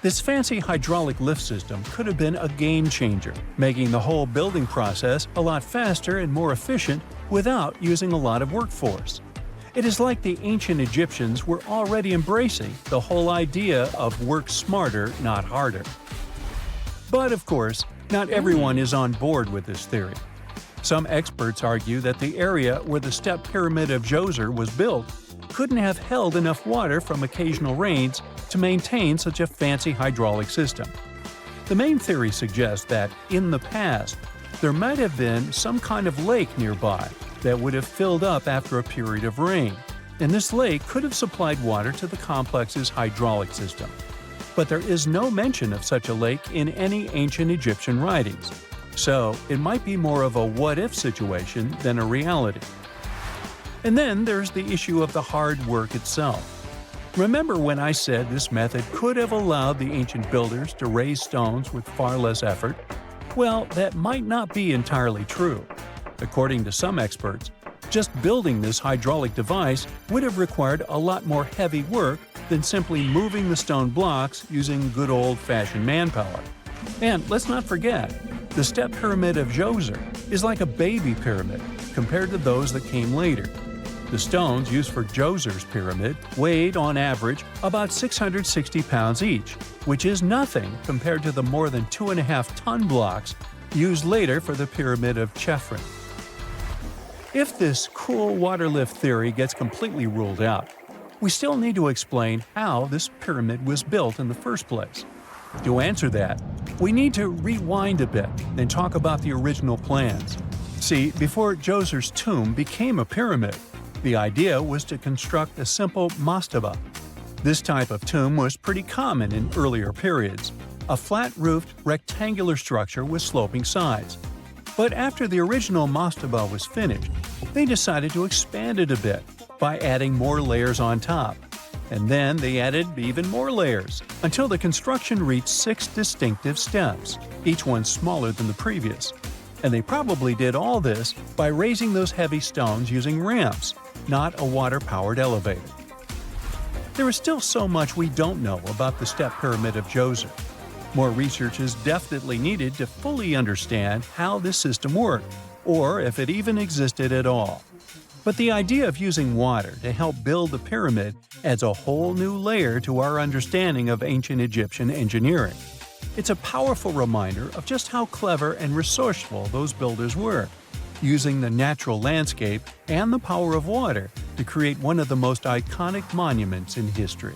[SPEAKER 2] This fancy hydraulic lift system could have been a game changer, making the whole building process a lot faster and more efficient without using a lot of workforce. It is like the ancient Egyptians were already embracing the whole idea of work smarter, not harder. But of course, not everyone is on board with this theory. Some experts argue that the area where the step pyramid of Djoser was built couldn't have held enough water from occasional rains to maintain such a fancy hydraulic system. The main theory suggests that, in the past, there might have been some kind of lake nearby that would have filled up after a period of rain, and this lake could have supplied water to the complex's hydraulic system. But there is no mention of such a lake in any ancient Egyptian writings, so it might be more of a what-if situation than a reality. And then there's the issue of the hard work itself. Remember when I said this method could have allowed the ancient builders to raise stones with far less effort? Well, that might not be entirely true. According to some experts, just building this hydraulic device would have required a lot more heavy work than simply moving the stone blocks using good old-fashioned manpower. And let's not forget, the step pyramid of Djoser is like a baby pyramid compared to those that came later. The stones used for Djoser's pyramid weighed, on average, about 660 pounds each, which is nothing compared to the more than 2.5-ton blocks used later for the pyramid of Chephren. If this cool water lift theory gets completely ruled out, we still need to explain how this pyramid was built in the first place. To answer that, we need to rewind a bit and talk about the original plans. See, before Djoser's tomb became a pyramid, the idea was to construct a simple mastaba. This type of tomb was pretty common in earlier periods, a flat-roofed rectangular structure with sloping sides. But after the original mastaba was finished, they decided to expand it a bit by adding more layers on top. And then they added even more layers, until the construction reached 6 distinctive steps, each one smaller than the previous. And they probably did all this by raising those heavy stones using ramps, not a water-powered elevator. There is still so much we don't know about the step pyramid of Djoser. More research is definitely needed to fully understand how this system worked, or if it even existed at all. But the idea of using water to help build the pyramid adds a whole new layer to our understanding of ancient Egyptian engineering. It's a powerful reminder of just how clever and resourceful those builders were, using the natural landscape and the power of water to create one of the most iconic monuments in history.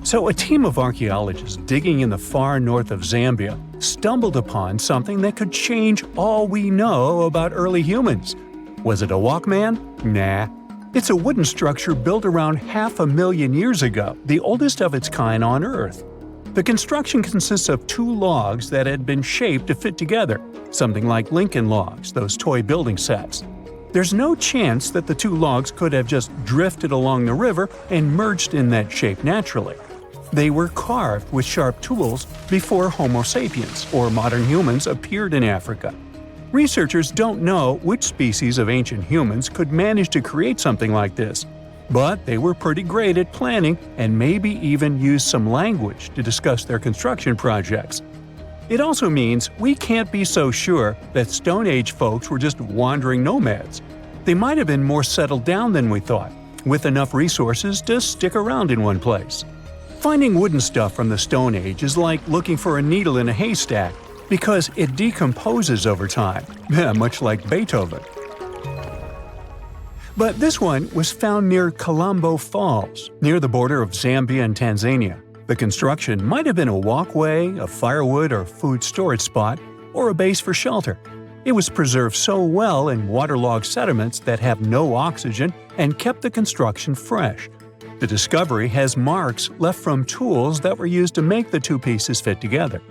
[SPEAKER 2] So a team of archaeologists digging in the far north of Zambia stumbled upon something that could change all we know about early humans. Was it a Walkman? Nah. It's a wooden structure built around 500,000 years ago, the oldest of its kind on Earth. The construction consists of 2 logs that had been shaped to fit together, something like Lincoln logs, those toy building sets. There's no chance that the 2 logs could have just drifted along the river and merged in that shape naturally. They were carved with sharp tools before Homo sapiens, or modern humans, appeared in Africa. Researchers don't know which species of ancient humans could manage to create something like this, but they were pretty great at planning and maybe even used some language to discuss their construction projects. It also means we can't be so sure that Stone Age folks were just wandering nomads. They might have been more settled down than we thought, with enough resources to stick around in one place. Finding wooden stuff from the Stone Age is like looking for a needle in a haystack, because it decomposes over time, much like Beethoven. But this one was found near Colombo Falls, near the border of Zambia and Tanzania. The construction might have been a walkway, a firewood or food storage spot, or a base for shelter. It was preserved so well in waterlogged sediments that have no oxygen and kept the construction fresh. The discovery has marks left from tools that were used to make the 2 pieces fit together.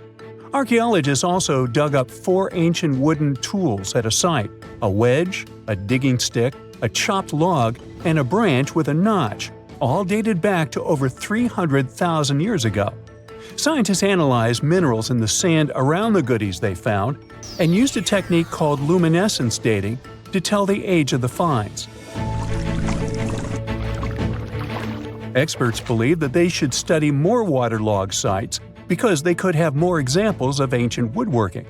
[SPEAKER 2] Archaeologists also dug up 4 ancient wooden tools at a site: a wedge, a digging stick, a chopped log, and a branch with a notch, all dated back to over 300,000 years ago. Scientists analyzed minerals in the sand around the goodies they found and used a technique called luminescence dating to tell the age of the finds. Experts believe that they should study more waterlogged sites because they could have more examples of ancient woodworking.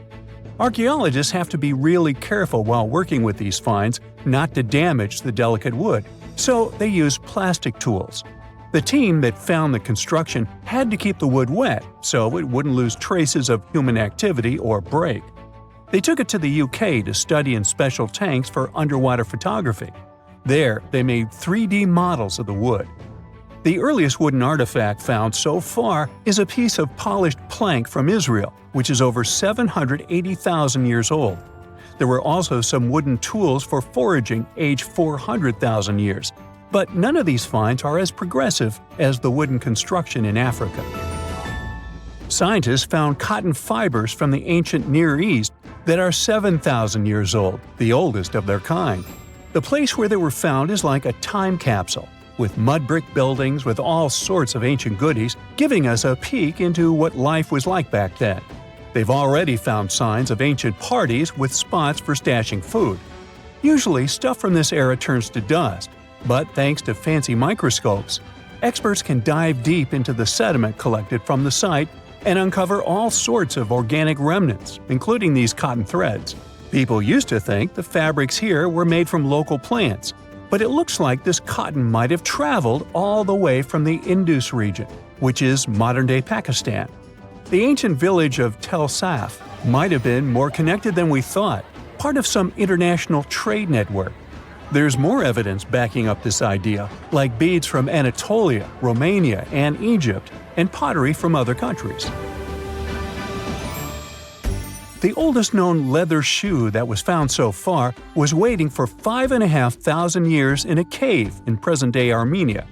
[SPEAKER 2] Archaeologists have to be really careful while working with these finds not to damage the delicate wood, so they use plastic tools. The team that found the construction had to keep the wood wet so it wouldn't lose traces of human activity or break. They took it to the UK to study in special tanks for underwater photography. There, they made 3D models of the wood. The earliest wooden artifact found so far is a piece of polished plank from Israel, which is over 780,000 years old. There were also some wooden tools for foraging aged 400,000 years, but none of these finds are as progressive as the wooden construction in Africa. Scientists found cotton fibers from the ancient Near East that are 7,000 years old, the oldest of their kind. The place where they were found is like a time capsule, with mud brick buildings with all sorts of ancient goodies, giving us a peek into what life was like back then. They've already found signs of ancient parties with spots for stashing food. Usually, stuff from this era turns to dust, but thanks to fancy microscopes, experts can dive deep into the sediment collected from the site and uncover all sorts of organic remnants, including these cotton threads. People used to think the fabrics here were made from local plants, but it looks like this cotton might have traveled all the way from the Indus region, which is modern-day Pakistan. The ancient village of Tel Saf might have been more connected than we thought, part of some international trade network. There's more evidence backing up this idea, like beads from Anatolia, Romania, and Egypt, and pottery from other countries. The oldest known leather shoe that was found so far was waiting for 5,500 years in a cave in present-day Armenia.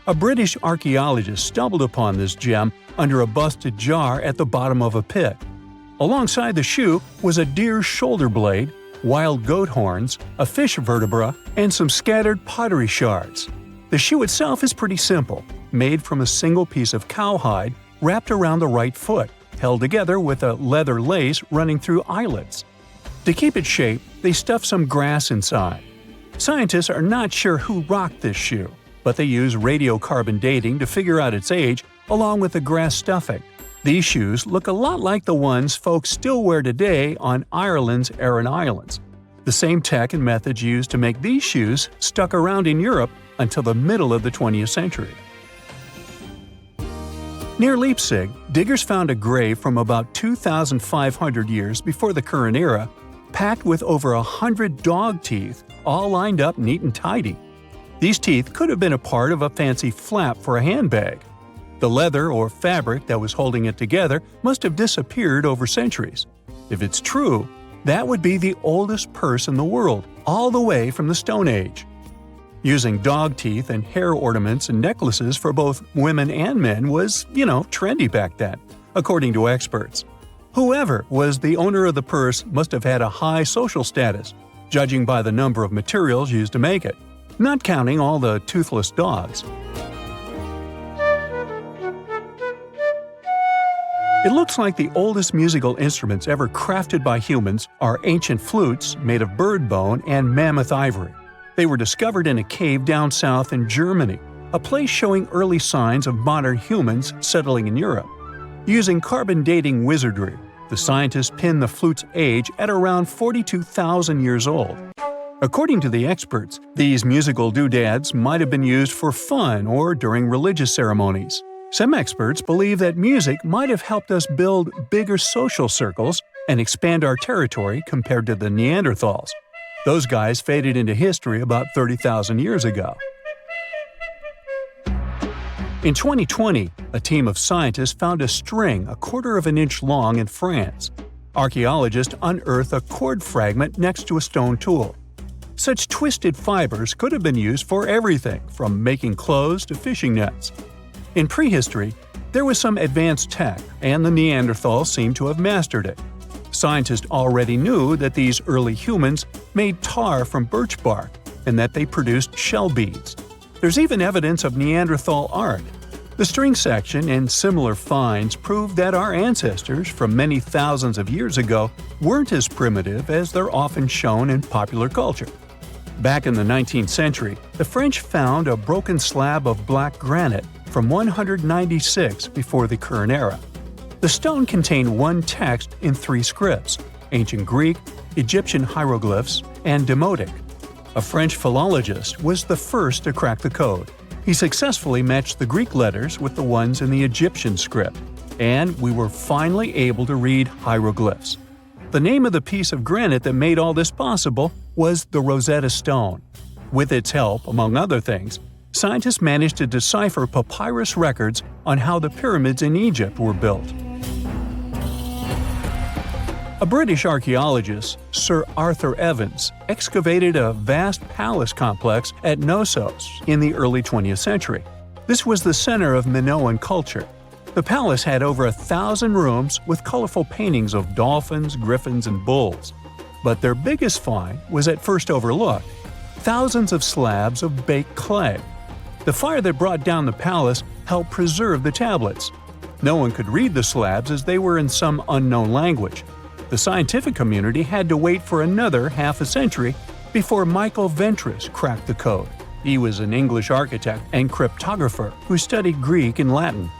[SPEAKER 2] A British archaeologist stumbled upon this gem under a busted jar at the bottom of a pit. Alongside the shoe was a deer's shoulder blade, wild goat horns, a fish vertebra, and some scattered pottery shards. The shoe itself is pretty simple, made from a single piece of cowhide wrapped around the right foot, held together with a leather lace running through eyelets. To keep its shape, they stuffed some grass inside. Scientists are not sure who rocked this shoe, but they use radiocarbon dating to figure out its age along with the grass stuffing. These shoes look a lot like the ones folks still wear today on Ireland's Aran Islands. The same tech and methods used to make these shoes stuck around in Europe until the middle of the 20th century. Near Leipzig, diggers found a grave from about 2,500 years before the current era, packed with over 100 dog teeth, all lined up neat and tidy. These teeth could have been a part of a fancy flap for a handbag. The leather or fabric that was holding it together must have disappeared over centuries. If it's true, that would be the oldest purse in the world, all the way from the Stone Age. Using dog teeth and hair ornaments and necklaces for both women and men was, trendy back then, according to experts. Whoever was the owner of the purse must have had a high social status, judging by the number of materials used to make it, not counting all the toothless dogs. It looks like the oldest musical instruments ever crafted by humans are ancient flutes made of bird bone and mammoth ivory. They were discovered in a cave down south in Germany, a place showing early signs of modern humans settling in Europe. Using carbon dating wizardry, the scientists pinned the flute's age at around 42,000 years old. According to the experts, these musical doodads might have been used for fun or during religious ceremonies. Some experts believe that music might have helped us build bigger social circles and expand our territory compared to the Neanderthals. Those guys faded into history about 30,000 years ago. In 2020, a team of scientists found a string a quarter of an inch long in France. Archaeologists unearthed a cord fragment next to a stone tool. Such twisted fibers could have been used for everything from making clothes to fishing nets. In prehistory, there was some advanced tech, and the Neanderthals seemed to have mastered it. Scientists already knew that these early humans made tar from birch bark and that they produced shell beads. There's even evidence of Neanderthal art. The string section and similar finds prove that our ancestors from many thousands of years ago weren't as primitive as they're often shown in popular culture. Back in the 19th century, the French found a broken slab of black granite from 196 before the current era. The stone contained one text in 3 scripts: ancient Greek, Egyptian hieroglyphs, and Demotic. A French philologist was the first to crack the code. He successfully matched the Greek letters with the ones in the Egyptian script, and we were finally able to read hieroglyphs. The name of the piece of granite that made all this possible was the Rosetta Stone. With its help, among other things, scientists managed to decipher papyrus records on how the pyramids in Egypt were built. A British archaeologist, Sir Arthur Evans, excavated a vast palace complex at Knossos in the early 20th century. This was the center of Minoan culture. The palace had over 1,000 rooms with colorful paintings of dolphins, griffins, and bulls. But their biggest find was at first overlooked: thousands of slabs of baked clay. The fire that brought down the palace helped preserve the tablets. No one could read the slabs as they were in some unknown language. The scientific community had to wait for another half a century before Michael Ventris cracked the code. He was an English architect and cryptographer who studied Greek and Latin.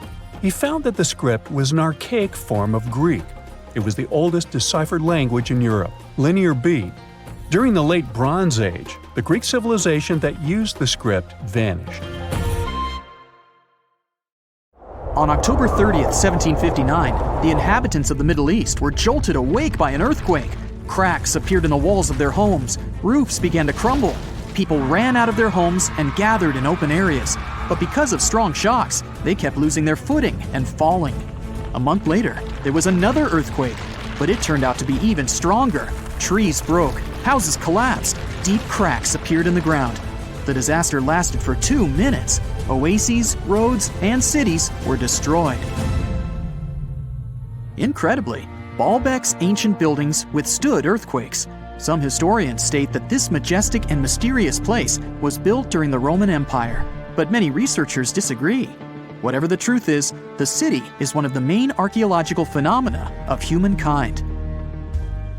[SPEAKER 2] He found that the script was an archaic form of Greek. It was the oldest deciphered language in Europe, Linear B. During the Late Bronze Age, the Greek civilization that used the script vanished.
[SPEAKER 4] On October 30th, 1759, the inhabitants of the Middle East were jolted awake by an earthquake. Cracks appeared in the walls of their homes, roofs began to crumble. People ran out of their homes and gathered in open areas. But because of strong shocks, they kept losing their footing and falling. A month later, there was another earthquake, but it turned out to be even stronger. Trees broke, houses collapsed, deep cracks appeared in the ground. The disaster lasted for 2 minutes. Oases, roads, and cities were destroyed. Incredibly, Balbeck's ancient buildings withstood earthquakes. Some historians state that this majestic and mysterious place was built during the Roman Empire, but many researchers disagree. Whatever the truth is, the city is one of the main archaeological phenomena of humankind.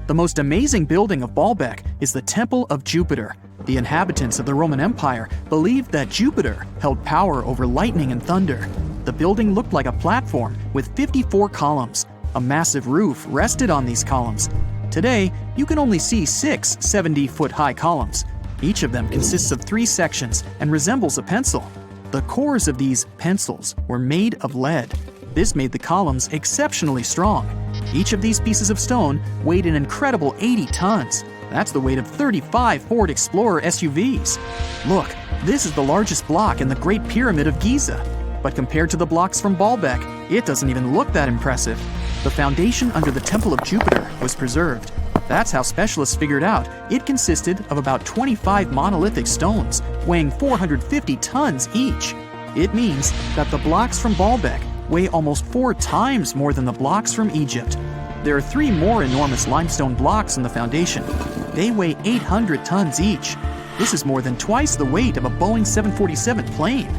[SPEAKER 4] The most amazing building of Balbeck is the Temple of Jupiter. The inhabitants of the Roman Empire believed that Jupiter held power over lightning and thunder. The building looked like a platform with 54 columns. A massive roof rested on these columns. Today, you can only see 6 70-foot-high columns. Each of them consists of 3 sections and resembles a pencil. The cores of these pencils were made of lead. This made the columns exceptionally strong. Each of these pieces of stone weighed an incredible 80 tons. That's the weight of 35 Ford Explorer SUVs. Look, this is the largest block in the Great Pyramid of Giza. But compared to the blocks from Balbeck, it doesn't even look that impressive. The foundation under the Temple of Jupiter was preserved. That's how specialists figured out it consisted of about 25 monolithic stones, weighing 450 tons each. It means that the blocks from Balbeck weigh almost 4 times more than the blocks from Egypt. There are 3 more enormous limestone blocks in the foundation. They weigh 800 tons each. This is more than twice the weight of a Boeing 747 plane.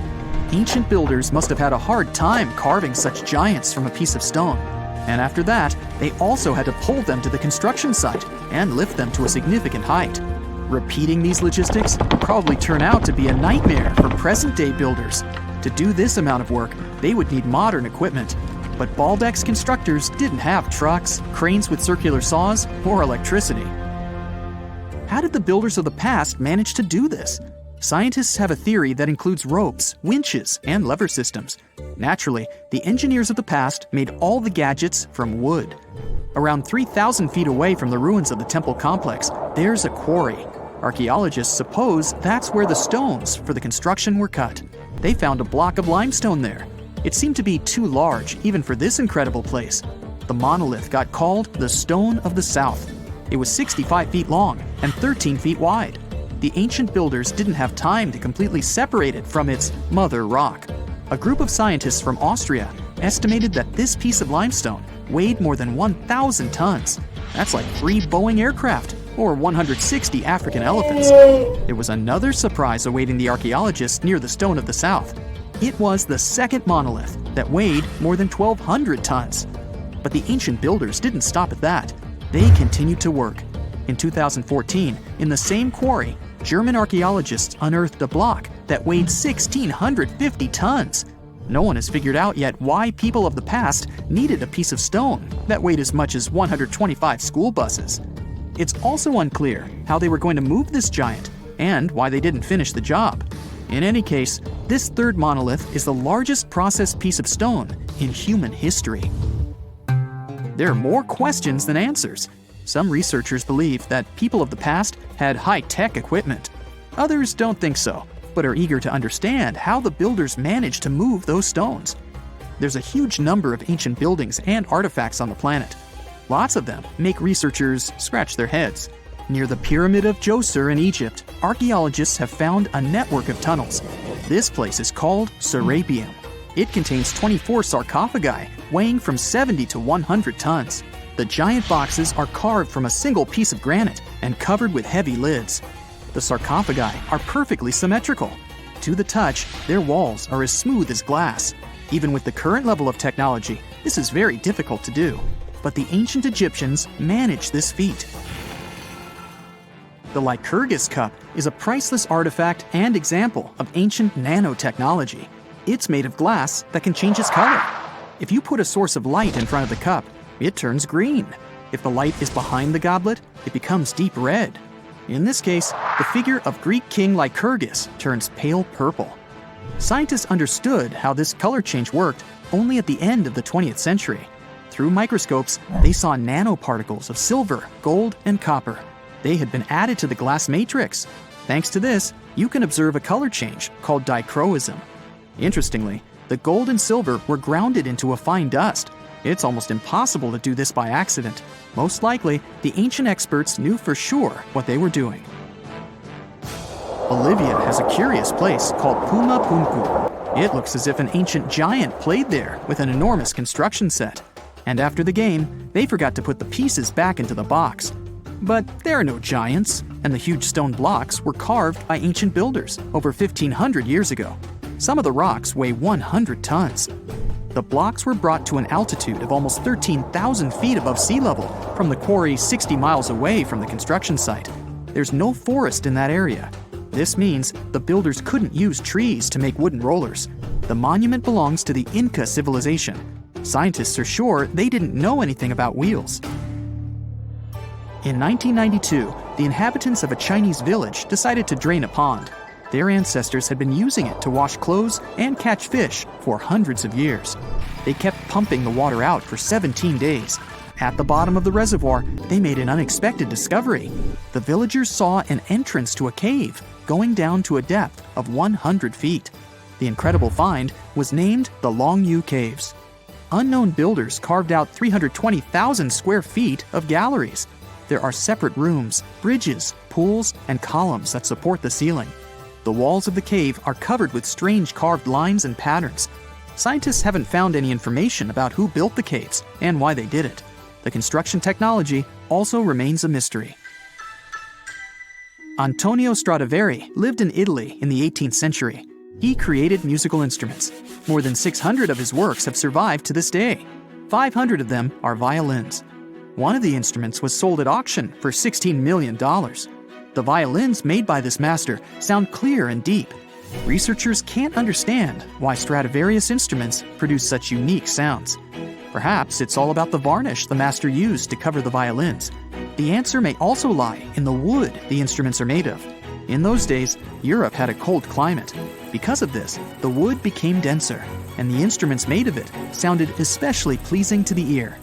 [SPEAKER 4] Ancient builders must have had a hard time carving such giants from a piece of stone. And after that, they also had to pull them to the construction site and lift them to a significant height. Repeating these logistics would probably turn out to be a nightmare for present-day builders. To do this amount of work, they would need modern equipment. But Balbeck's constructors didn't have trucks, cranes with circular saws, or electricity. How did the builders of the past manage to do this? Scientists have a theory that includes ropes, winches, and lever systems. Naturally, the engineers of the past made all the gadgets from wood. Around 3,000 feet away from the ruins of the temple complex, there's a quarry. Archaeologists suppose that's where the stones for the construction were cut. They found a block of limestone there. It seemed to be too large, even for this incredible place. The monolith got called the Stone of the South. It was 65 feet long and 13 feet wide. The ancient builders didn't have time to completely separate it from its mother rock. A group of scientists from Austria estimated that this piece of limestone weighed more than 1,000 tons. That's like 3 Boeing aircraft or 160 African elephants. There was another surprise awaiting the archaeologists near the Stone of the South. It was the second monolith that weighed more than 1,200 tons. But the ancient builders didn't stop at that. They continued to work. In 2014, in the same quarry, German archaeologists unearthed a block that weighed 1,650 tons. No one has figured out yet why people of the past needed a piece of stone that weighed as much as 125 school buses. It's also unclear how they were going to move this giant and why they didn't finish the job. In any case, this third monolith is the largest processed piece of stone in human history. There are more questions than answers. Some researchers believe that people of the past had high-tech equipment. Others don't think so, but are eager to understand how the builders managed to move those stones. There's a huge number of ancient buildings and artifacts on the planet. Lots of them make researchers scratch their heads. Near the Pyramid of Djoser in Egypt, archaeologists have found a network of tunnels. This place is called Serapeum. It contains 24 sarcophagi weighing from 70 to 100 tons. The giant boxes are carved from a single piece of granite and covered with heavy lids. The sarcophagi are perfectly symmetrical. To the touch, their walls are as smooth as glass. Even with the current level of technology, this is very difficult to do. But the ancient Egyptians managed this feat. The Lycurgus cup is a priceless artifact and example of ancient nanotechnology. It's made of glass that can change its color. If you put a source of light in front of the cup, it turns green. If the light is behind the goblet, it becomes deep red. In this case, the figure of Greek king Lycurgus turns pale purple. Scientists understood how this color change worked only at the end of the 20th century. Through microscopes, they saw nanoparticles of silver, gold, and copper. They had been added to the glass matrix. Thanks to this, you can observe a color change called dichroism. Interestingly, the gold and silver were grounded into a fine dust. It's almost impossible to do this by accident. Most likely, the ancient experts knew for sure what they were doing. Bolivia has a curious place called Puma Punku. It looks as if an ancient giant played there with an enormous construction set. And after the game, they forgot to put the pieces back into the box. But there are no giants, and the huge stone blocks were carved by ancient builders over 1,500 years ago. Some of the rocks weigh 100 tons. The blocks were brought to an altitude of almost 13,000 feet above sea level from the quarry 60 miles away from the construction site. There's no forest in that area. This means the builders couldn't use trees to make wooden rollers. The monument belongs to the Inca civilization. Scientists are sure they didn't know anything about wheels. In 1992, the inhabitants of a Chinese village decided to drain a pond. Their ancestors had been using it to wash clothes and catch fish for hundreds of years. They kept pumping the water out for 17 days. At the bottom of the reservoir, they made an unexpected discovery. The villagers saw an entrance to a cave going down to a depth of 100 feet. The incredible find was named the Longyu Caves. Unknown builders carved out 320,000 square feet of galleries. There are separate rooms, bridges, pools, and columns that support the ceiling. The walls of the cave are covered with strange carved lines and patterns. Scientists haven't found any information about who built the caves and why they did it. The construction technology also remains a mystery. Antonio Stradivari lived in Italy in the 18th century. He created musical instruments. More than 600 of his works have survived to this day. 500 of them are violins. One of the instruments was sold at auction for $16 million. The violins made by this master sound clear and deep. Researchers can't understand why Stradivarius instruments produce such unique sounds. Perhaps it's all about the varnish the master used to cover the violins. The answer may also lie in the wood the instruments are made of. In those days, Europe had a cold climate. Because of this, the wood became denser, and the instruments made of it sounded especially pleasing to the ear.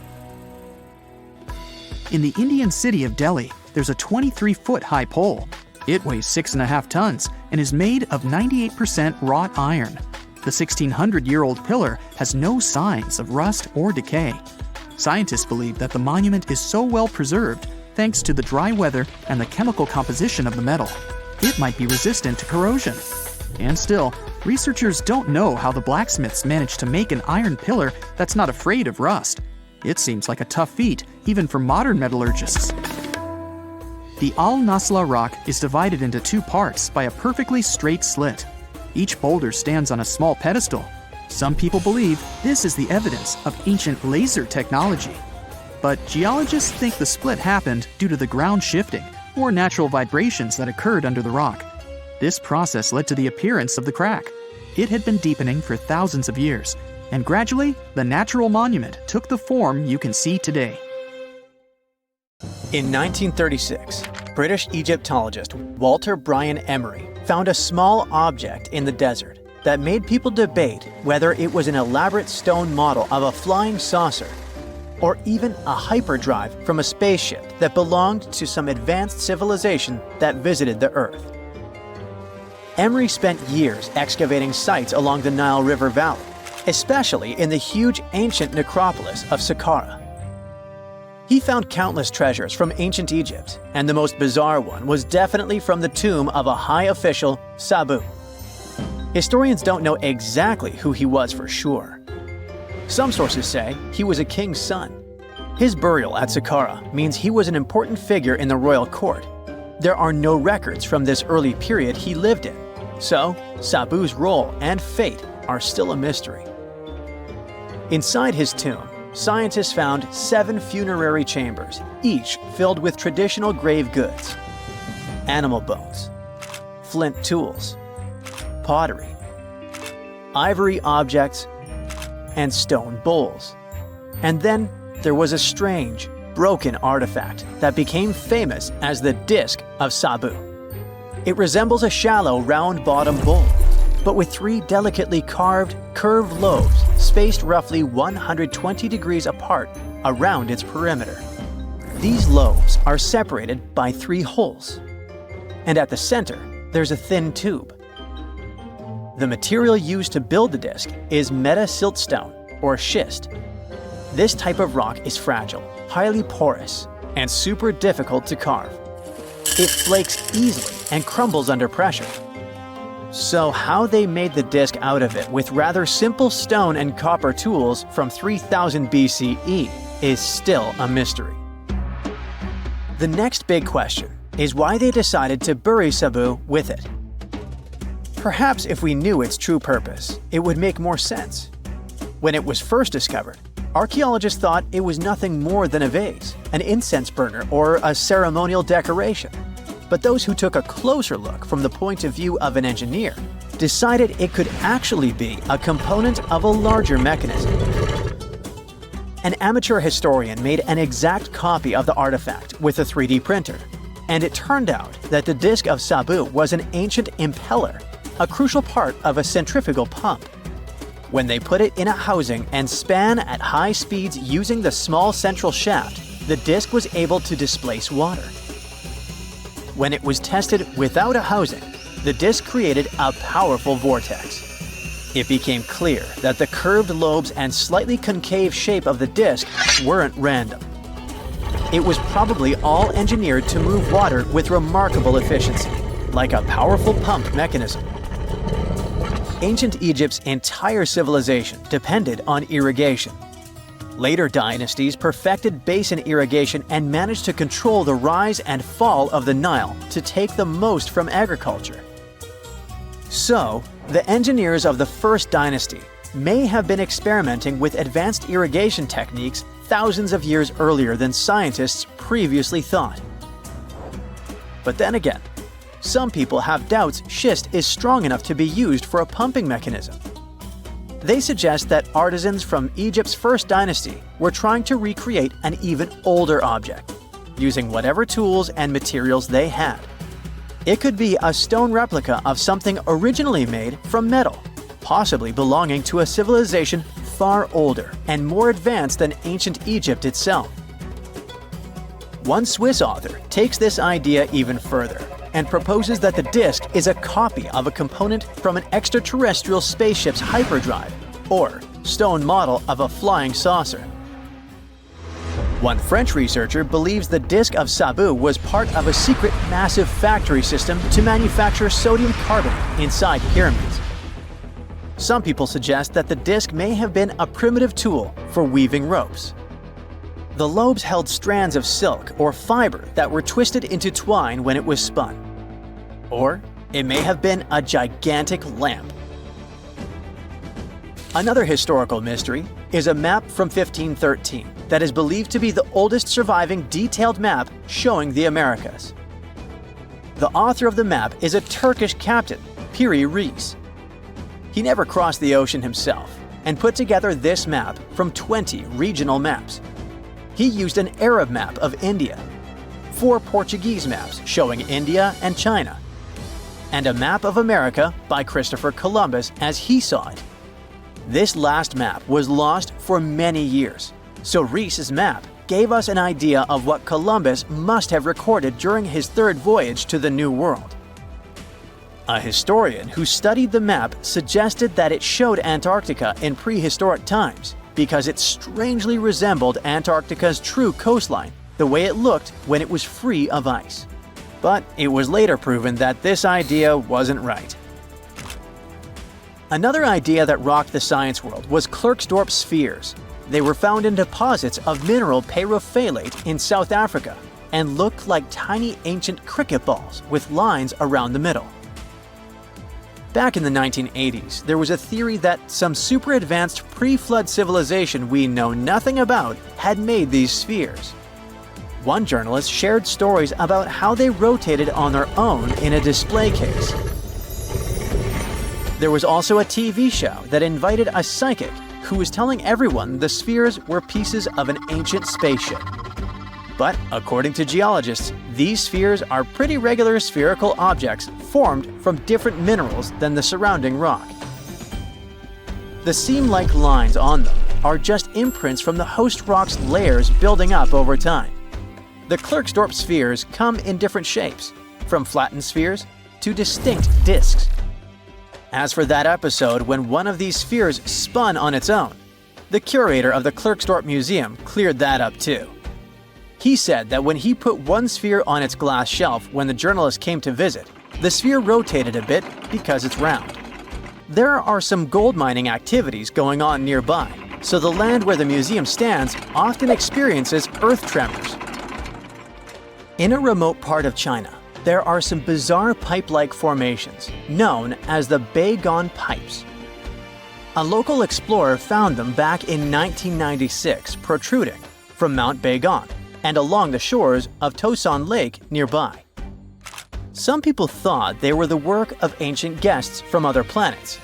[SPEAKER 4] In the Indian city of Delhi, there's a 23-foot-high pole. It weighs 6.5 tons and is made of 98% wrought iron. The 1,600-year-old pillar has no signs of rust or decay. Scientists believe that the monument is so well preserved thanks to the dry weather and the chemical composition of the metal. It might be resistant to corrosion. And still, researchers don't know how the blacksmiths managed to make an iron pillar that's not afraid of rust. It seems like a tough feat, even for modern metallurgists. The Al-Nasla rock is divided into two parts by a perfectly straight slit. Each boulder stands on a small pedestal. Some people believe this is the evidence of ancient laser technology. But geologists think the split happened due to the ground shifting or natural vibrations that occurred under the rock. This process led to the appearance of the crack. It had been deepening for thousands of years, and gradually, the natural monument took the form you can see today.
[SPEAKER 1] In 1936, British Egyptologist Walter Bryan Emery found a small object in the desert that made people debate whether it was an elaborate stone model of a flying saucer or even a hyperdrive from a spaceship that belonged to some advanced civilization that visited the Earth. Emery spent years excavating sites along the Nile River Valley, especially in the huge ancient necropolis of Saqqara. He found countless treasures from ancient Egypt, and the most bizarre one was definitely from the tomb of a high official, Sabu. Historians don't know exactly who he was for sure. Some sources say he was a king's son. His burial at Saqqara means he was an important figure in the royal court. There are no records from this early period he lived in, so Sabu's role and fate are still a mystery. Inside his tomb, scientists found 7 funerary chambers, each filled with traditional grave goods: animal bones, flint tools, pottery, ivory objects, and stone bowls. And then there was a strange, broken artifact that became famous as the Disc of Sabu. It resembles a shallow, round-bottomed bowl, but with 3 delicately carved, curved lobes spaced roughly 120 degrees apart around its perimeter. These lobes are separated by 3 holes, and at the center, there's a thin tube. The material used to build the disc is metasiltstone, or schist. This type of rock is fragile, highly porous, and super difficult to carve. It flakes easily and crumbles under pressure. So how they made the disc out of it with rather simple stone and copper tools from 3000 BCE is still a mystery. The next big question is why they decided to bury Sabu with it. Perhaps if we knew its true purpose, it would make more sense. When it was first discovered, archaeologists thought it was nothing more than a vase, an incense burner, or a ceremonial decoration. But those who took a closer look from the point of view of an engineer decided it could actually be a component of a larger mechanism. An amateur historian made an exact copy of the artifact with a 3D printer, and it turned out that the Disc of Sabu was an ancient impeller, a crucial part of a centrifugal pump. When they put it in a housing and span at high speeds using the small central shaft, the disc was able to displace water. When it was tested without a housing, the disc created a powerful vortex. It became clear that the curved lobes and slightly concave shape of the disc weren't random. It was probably all engineered to move water with remarkable efficiency, like a powerful pump mechanism. Ancient Egypt's entire civilization depended on irrigation. Later dynasties perfected basin irrigation and managed to control the rise and fall of the Nile to take the most from agriculture. So, the engineers of the first dynasty may have been experimenting with advanced irrigation techniques thousands of years earlier than scientists previously thought. But then again, some people have doubts schist is strong enough to be used for a pumping mechanism. They suggest that artisans from Egypt's first dynasty were trying to recreate an even older object, using whatever tools and materials they had. It could be a stone replica of something originally made from metal, possibly belonging to a civilization far older and more advanced than ancient Egypt itself. One Swiss author takes this idea even further and proposes that the disc is a copy of a component from an extraterrestrial spaceship's hyperdrive, or stone model of a flying saucer. One French researcher believes the Disc of Sabu was part of a secret massive factory system to manufacture sodium carbonate inside pyramids. Some people suggest that the disc may have been a primitive tool for weaving ropes. The lobes held strands of silk or fiber that were twisted into twine when it was spun. Or It may have been a gigantic lamp. Another historical mystery is a map from 1513 that is believed to be the oldest surviving detailed map showing the Americas. The author of the map is a Turkish captain, Piri Reis. He never crossed the ocean himself and put together this map from 20 regional maps. He used an Arab map of India, 4 Portuguese maps showing India and China, and a map of America by Christopher Columbus as he saw it. This last map was lost for many years, so Reis's map gave us an idea of what Columbus must have recorded during his 3rd voyage to the New World. A historian who studied the map suggested that it showed Antarctica in prehistoric times because it strangely resembled Antarctica's true coastline, the way it looked when it was free of ice. But it was later proven that this idea wasn't right. Another idea that rocked the science world was Klerksdorp spheres. They were found in deposits of mineral pyrophyllite in South Africa and looked like tiny ancient cricket balls with lines around the middle. Back in the 1980s, there was a theory that some super advanced pre-flood civilization we know nothing about had made these spheres. One journalist shared stories about how they rotated on their own in a display case. There was also a TV show that invited a psychic who was telling everyone the spheres were pieces of an ancient spaceship. But according to geologists, these spheres are pretty regular spherical objects formed from different minerals than the surrounding rock. The seam-like lines on them are just imprints from the host rock's layers building up over time. The Klerksdorp spheres come in different shapes, from flattened spheres to distinct discs. As for that episode when one of these spheres spun on its own, the curator of the Klerksdorp Museum cleared that up too. He said that when he put one sphere on its glass shelf when the journalist came to visit, the sphere rotated a bit because it's round. There are some gold mining activities going on nearby, so the land where the museum stands often experiences earth tremors. In a remote part of China, there are some bizarre pipe-like formations known as the Baigong Pipes. A local explorer found them back in 1996 protruding from Mount Baigong and along the shores of Tosan Lake nearby. Some people thought they were the work of ancient guests from other planets.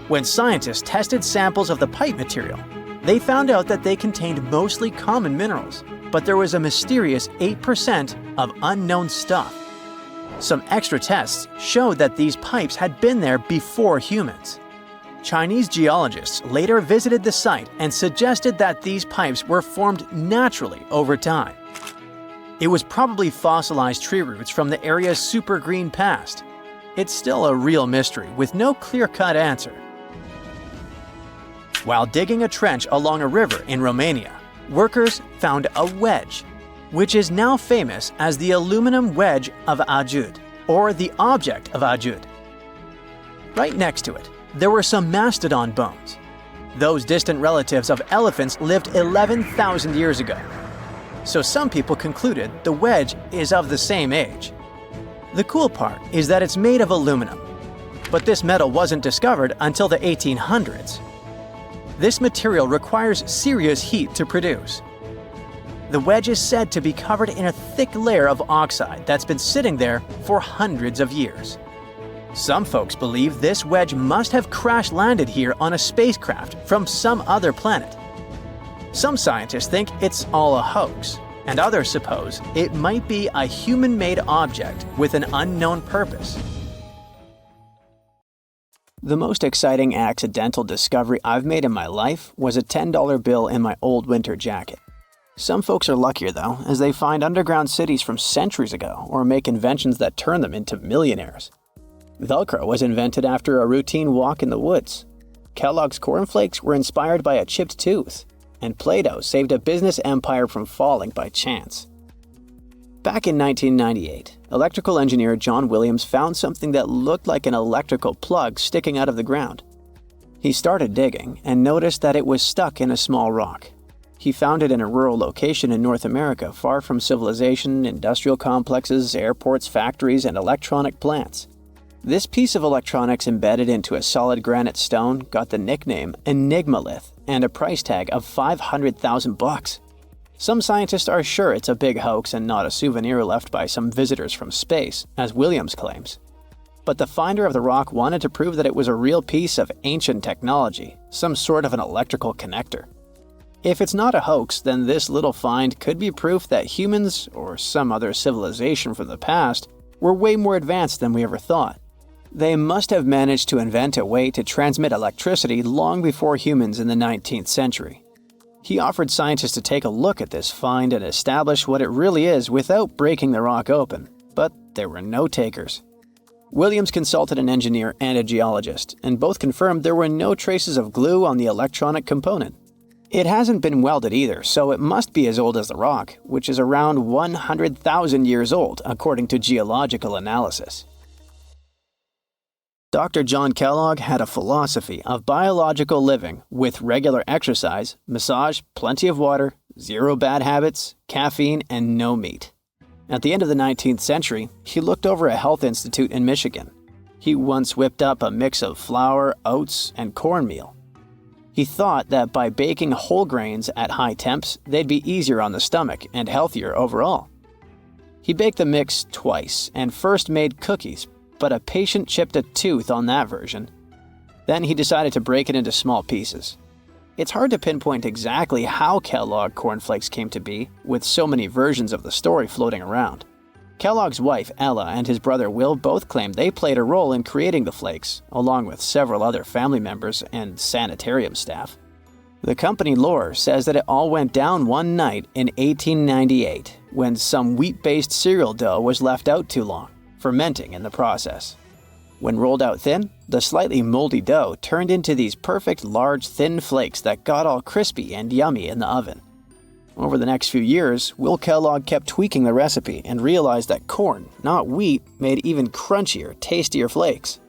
[SPEAKER 1] When scientists tested samples of the pipe material, they found out that they contained mostly common minerals, but there was a mysterious 8% of unknown stuff. Some extra tests showed that these pipes had been there before humans. Chinese geologists later visited the site and suggested that these pipes were formed naturally over time. It was probably fossilized tree roots from the area's super green past. It's still a real mystery with no clear-cut answer. While digging a trench along a river in Romania, workers found a wedge, which is now famous as the aluminum wedge of Ajud, or the object of Ajud. Right next to it, there were some mastodon bones. Those distant relatives of elephants lived 11,000 years ago. So some people concluded the wedge is of the same age. The cool part is that it's made of aluminum, but this metal wasn't discovered until the 1800s. This material requires serious heat to produce. The wedge is said to be covered in a thick layer of oxide that's been sitting there for hundreds of years. Some folks believe this wedge must have crash-landed here on a spacecraft from some other planet. Some scientists think it's all a hoax, and others suppose it might be a human-made object with an unknown purpose. The most exciting accidental discovery I've made in my life was a $10 bill in my old winter jacket. Some folks are luckier though, as they find underground cities from centuries ago or make inventions that turn them into millionaires. Velcro was invented after a routine walk in the woods. Kellogg's cornflakes were inspired by a chipped tooth, and Play-Doh saved a business empire from falling by chance. Back in 1998, electrical engineer John Williams found something that looked like an electrical plug sticking out of the ground. He started digging and noticed that it was stuck in a small rock. He found it in a rural location in North America, far from civilization, industrial complexes, airports, factories, and electronic plants. This piece of electronics embedded into a solid granite stone got the nickname enigmalith and a price tag of $500,000. Some scientists are sure it's a big hoax and not a souvenir left by some visitors from space, as Williams claims. But the finder of the rock wanted to prove that it was a real piece of ancient technology, some sort of an electrical connector. If it's not a hoax, then this little find could be proof that humans, or some other civilization from the past, were way more advanced than we ever thought. They must have managed to invent a way to transmit electricity long before humans in the 19th century. He offered scientists to take a look at this find and establish what it really is without breaking the rock open, but there were no takers. Williams consulted an engineer and a geologist, and both confirmed there were no traces of glue on the electronic component. It hasn't been welded either, so it must be as old as the rock, which is around 100,000 years old, according to geological analysis. Dr. John Kellogg had a philosophy of biological living with regular exercise, massage, plenty of water, zero bad habits, caffeine, and no meat. At the end of the 19th century, he looked over a health institute in Michigan. He once whipped up a mix of flour, oats, and cornmeal. He thought that by baking whole grains at high temps, they'd be easier on the stomach and healthier overall. He baked the mix twice and first made cookies, but a patient chipped a tooth on that version. Then he decided to break it into small pieces. It's hard to pinpoint exactly how Kellogg cornflakes came to be, with so many versions of the story floating around. Kellogg's wife, Ella, and his brother Will both claimed they played a role in creating the flakes, along with several other family members and sanitarium staff. The company lore says that it all went down one night in 1898, when some wheat-based cereal dough was left out too long, fermenting in the process. When rolled out thin, the slightly moldy dough turned into these perfect large thin flakes that got all crispy and yummy in the oven. Over the next few years, Will Kellogg kept tweaking the recipe and realized that corn, not wheat, made even crunchier, tastier flakes.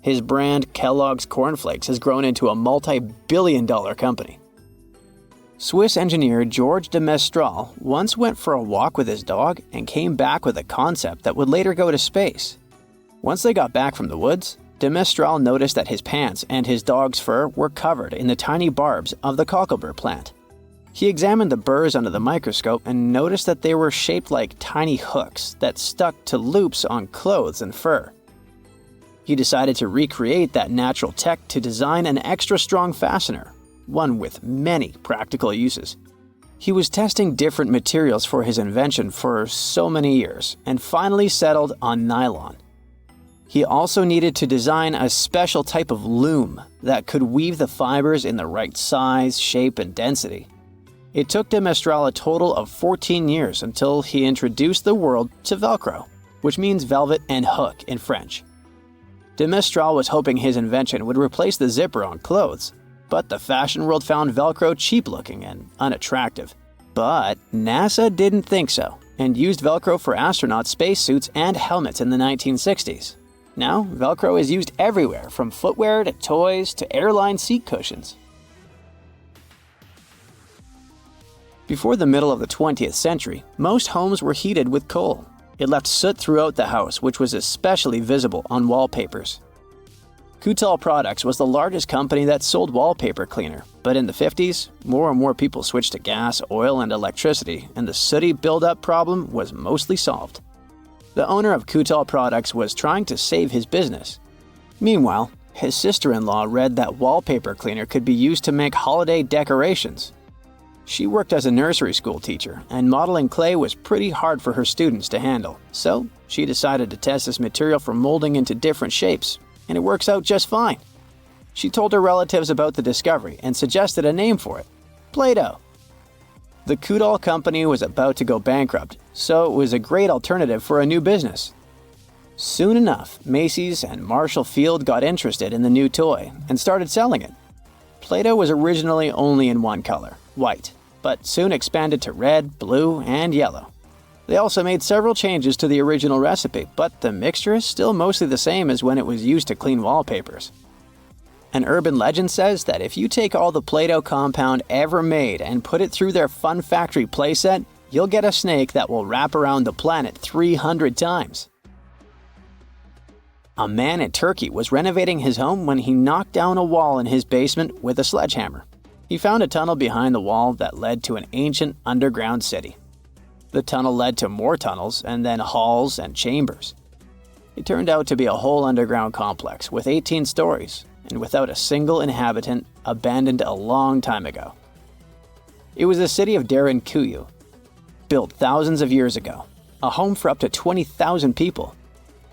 [SPEAKER 1] His brand, Kellogg's Corn Flakes, has grown into a multi-billion-dollar company. Swiss engineer George de Mestral once went for a walk with his dog and came back with a concept that would later go to space. Once they got back from the woods, de Mestral noticed that his pants and his dog's fur were covered in the tiny barbs of the cocklebur plant. He examined the burrs under the microscope and noticed that they were shaped like tiny hooks that stuck to loops on clothes and fur. He decided to recreate that natural tech to design an extra strong fastener, one with many practical uses. He was testing different materials for his invention for so many years and finally settled on nylon. He also needed to design a special type of loom that could weave the fibers in the right size, shape, and density. It took de Mestral a total of 14 years until he introduced the world to Velcro, which means velvet and hook in French. De Mestral was hoping his invention would replace the zipper on clothes, but the fashion world found Velcro cheap-looking and unattractive. But NASA didn't think so, and used Velcro for astronaut spacesuits and helmets in the 1960s. Now, Velcro is used everywhere, from footwear to toys to airline seat cushions. Before the middle of the 20th century, most homes were heated with coal. It left soot throughout the house, which was especially visible on wallpapers. Kutal Products was the largest company that sold wallpaper cleaner, but in the 50s, more and more people switched to gas, oil, and electricity, and the sooty buildup problem was mostly solved. The owner of Kutal Products was trying to save his business. Meanwhile, his sister-in-law read that wallpaper cleaner could be used to make holiday decorations. She worked as a nursery school teacher, and modeling clay was pretty hard for her students to handle, so she decided to test this material for molding into different shapes, and it works out just fine. She told her relatives about the discovery and suggested a name for it: Play-Doh. The Kutal company was about to go bankrupt, so it was a great alternative for a new business. Soon enough, Macy's and Marshall Field got interested in the new toy and started selling it. Play-Doh was originally only in one color, white, but soon expanded to red, blue, and yellow. They also made several changes to the original recipe, but the mixture is still mostly the same as when it was used to clean wallpapers. An urban legend says that if you take all the Play-Doh compound ever made and put it through their Fun Factory playset, you'll get a snake that will wrap around the planet 300 times. A man in Turkey was renovating his home when he knocked down a wall in his basement with a sledgehammer. He found a tunnel behind the wall that led to an ancient underground city. The tunnel led to more tunnels and then halls and chambers. It turned out to be a whole underground complex with 18 stories and without a single inhabitant, abandoned a long time ago. It was the city of Derinkuyu, built thousands of years ago, a home for up to 20,000 people.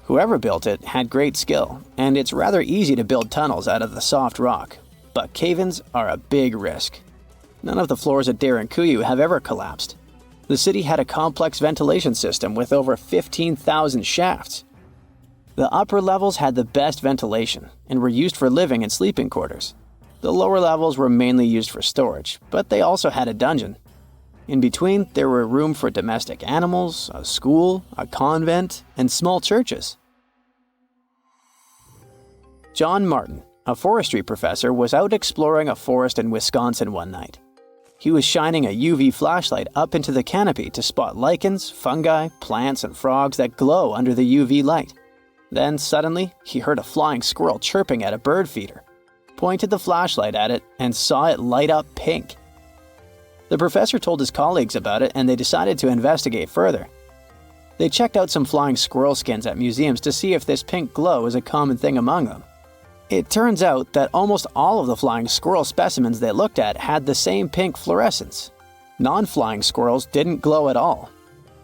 [SPEAKER 1] Whoever built it had great skill, and it's rather easy to build tunnels out of the soft rock, but cave-ins are a big risk. None of the floors at Derinkuyu have ever collapsed. The city had a complex ventilation system with over 15,000 shafts. The upper levels had the best ventilation and were used for living and sleeping quarters. The lower levels were mainly used for storage, but they also had a dungeon. In between, there were room for domestic animals, a school, a convent, and small churches. John Martin, a forestry professor, was out exploring a forest in Wisconsin one night. He was shining a UV flashlight up into the canopy to spot lichens, fungi, plants, and frogs that glow under the UV light. Then, suddenly, he heard a flying squirrel chirping at a bird feeder, pointed the flashlight at it, and saw it light up pink. The professor told his colleagues about it, and they decided to investigate further. They checked out some flying squirrel skins at museums to see if this pink glow is a common thing among them. It turns out that almost all of the flying squirrel specimens they looked at had the same pink fluorescence. Non-flying squirrels didn't glow at all.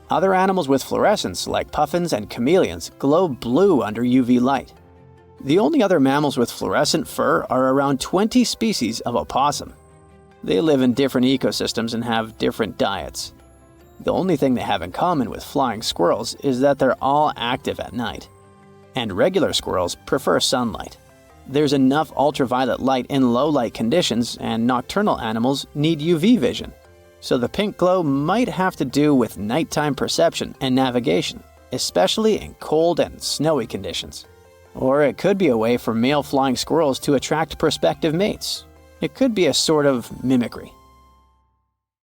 [SPEAKER 1] Other animals with fluorescence, like puffins and chameleons, glow blue under UV light. The only other mammals with fluorescent fur are around 20 species of opossum. They live in different ecosystems and have different diets. The only thing they have in common with flying squirrels is that they're all active at night. And regular squirrels prefer sunlight. There's enough ultraviolet light in low-light conditions, and nocturnal animals need UV vision. So the pink glow might have to do with nighttime perception and navigation, especially in cold and snowy conditions. Or it could be a way for male flying squirrels to attract prospective mates. It could be a sort of mimicry.